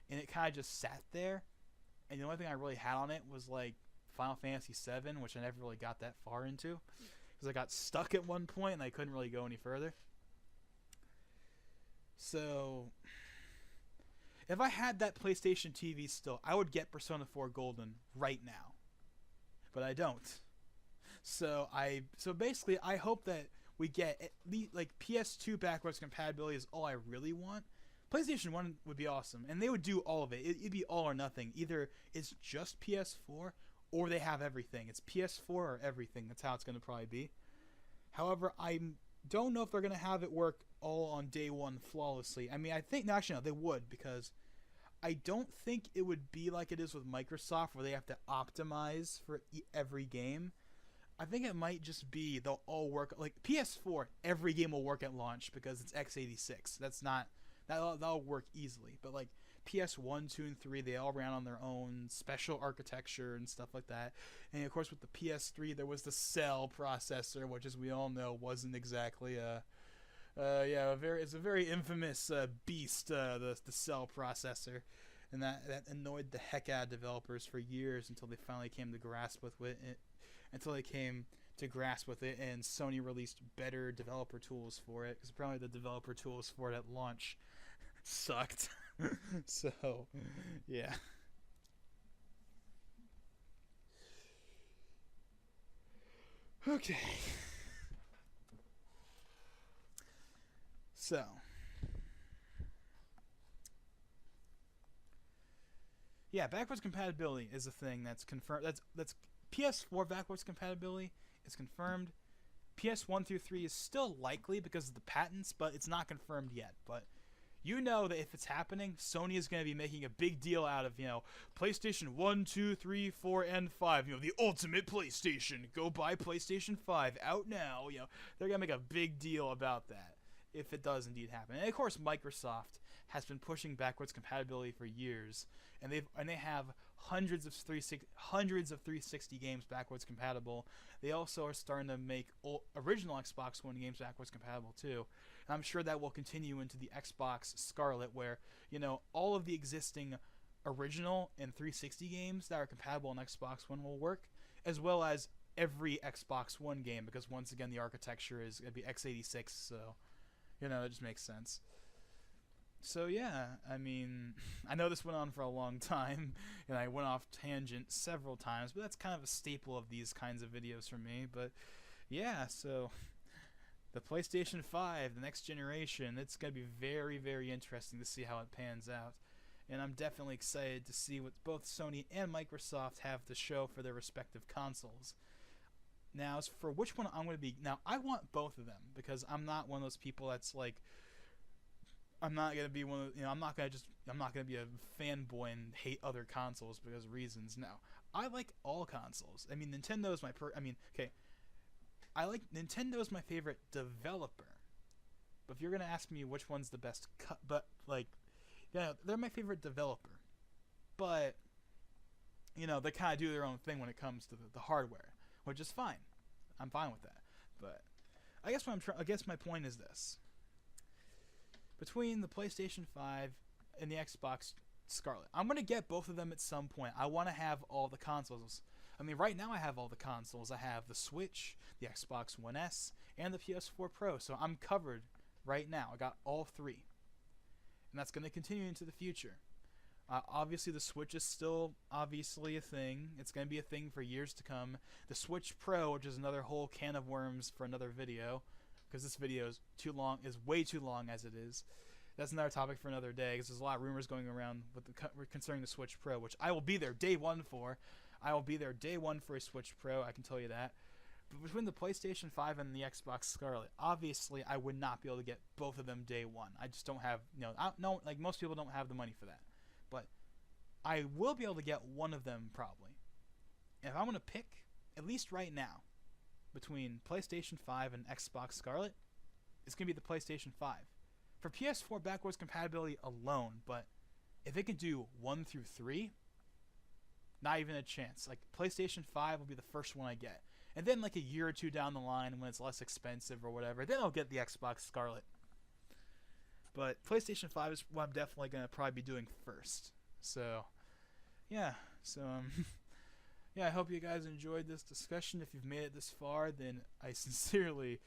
Speaker 1: and it kind of just sat there, and the only thing I really had on it was like Final Fantasy VII, which I never really got that far into, because I got stuck at one point and I couldn't really go any further. So, if I had that PlayStation TV still, I would get Persona 4 Golden right now. But I don't. So basically, I hope that we get at least, like, PS2 backwards compatibility is all I really want. PlayStation 1 would be awesome, and they would do all of it. It'd be all or nothing. Either it's just PS4, or they have everything. It's PS4 or everything. That's how it's going to probably be. However, I don't know if they're going to have it work all on day one flawlessly. I mean, they would, because I don't think it would be like it is with Microsoft, where they have to optimize for every game. I think it might just be they'll all work, like PS4, every game will work at launch because it's x86. That'll work easily. But like PS1, 2, and 3, they all ran on their own special architecture and stuff like that. And of course with the PS3, there was the Cell processor, which, as we all know, wasn't exactly it's a very infamous beast, the Cell processor, and that annoyed the heck out of developers for years until they finally came to grasp with it. And Sony released better developer tools for it, because apparently the developer tools for it at launch sucked. So, yeah. Okay. So, yeah, backwards compatibility is a thing that's confirmed. That's PS4 backwards compatibility is confirmed. PS1 through 3 is still likely because of the patents, but it's not confirmed yet. But you know that if it's happening, Sony is going to be making a big deal out of, PlayStation 1, 2, 3, 4, and 5. The ultimate PlayStation. Go buy PlayStation 5 out now. They're going to make a big deal about that. if it does indeed happen. And of course, Microsoft has been pushing backwards compatibility for years, and they have hundreds of 360 games backwards compatible. They also are starting to make original Xbox One games backwards compatible too. And I'm sure that will continue into the Xbox Scarlet, where all of the existing original and 360 games that are compatible on Xbox One will work, as well as every Xbox One game, because once again the architecture is going to be x86, so it just makes sense. So yeah, I mean, I know this went on for a long time, and I went off tangent several times, but that's kind of a staple of these kinds of videos for me. But yeah, so the PlayStation 5, the next generation, it's going to be very, very interesting to see how it pans out. And I'm definitely excited to see what both Sony and Microsoft have to show for their respective consoles. Now, as for which one I'm going to be... Now, I want both of them, because I'm not one of those people that's like... I'm not going to be one of... I'm not going to be a fanboy and hate other consoles because of reasons. No. I like all consoles. I mean, Nintendo's my... Nintendo's my favorite developer. But if you're going to ask me which one's the best... they're my favorite developer. But, they kind of do their own thing when it comes to the hardware, which is fine. I'm fine with that. But I guess my point is this. Between the PlayStation 5 and the Xbox Scarlet, I'm going to get both of them at some point. I want to have all the consoles. I mean, right now I have all the consoles. I have the Switch, the Xbox One S, and the PS4 Pro. So I'm covered right now. I got all three. And that's going to continue into the future. Obviously, the Switch is still obviously a thing. It's going to be a thing for years to come. The Switch Pro, which is another whole can of worms for another video, because this video is way too long as it is. That's another topic for another day, because there's a lot of rumors going around concerning the Switch Pro, which I will be there day one for. I will be there day one for a Switch Pro, I can tell you that. But between the PlayStation 5 and the Xbox Scarlet, obviously I would not be able to get both of them day one. I just don't have, like most people don't have the money for that. But I will be able to get one of them probably. And if I'm going to pick, at least right now, between PlayStation 5 and Xbox Scarlet, it's going to be the PlayStation 5. For PS4 backwards compatibility alone, but if it can do 1 through 3, not even a chance. Like, PlayStation 5 will be the first one I get. And then like a year or two down the line, when it's less expensive or whatever, then I'll get the Xbox Scarlet. But PlayStation 5 is what I'm definitely going to probably be doing first. So, yeah. So, yeah, I hope you guys enjoyed this discussion. If you've made it this far, then I sincerely,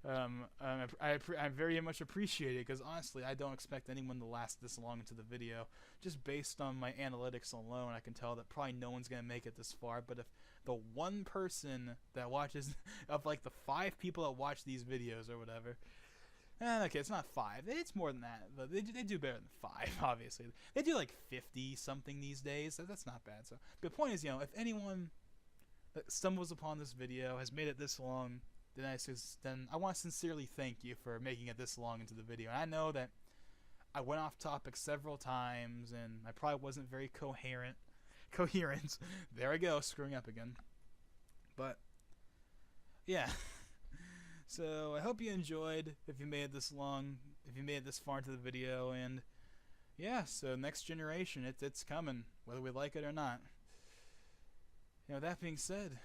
Speaker 1: I very much appreciate it, because honestly, I don't expect anyone to last this long into the video. Just based on my analytics alone, I can tell that probably no one's going to make it this far. But if the one person that watches, of like the 5 people that watch these videos or whatever, okay, it's not 5. It's more than that. But they do better than 5, obviously. They do like 50-something these days. That's not bad. So the point is, if anyone that stumbles upon this video has made it this long, then I want to sincerely thank you for making it this long into the video. And I know that I went off topic several times, and I probably wasn't very coherent. There I go, screwing up again. But yeah. So I hope you enjoyed, if you made it this long, if you made it this far into the video, and yeah, so next generation, it's coming, whether we like it or not. That being said,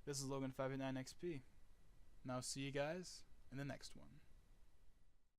Speaker 1: this is Logan589XP, and I'll see you guys in the next one.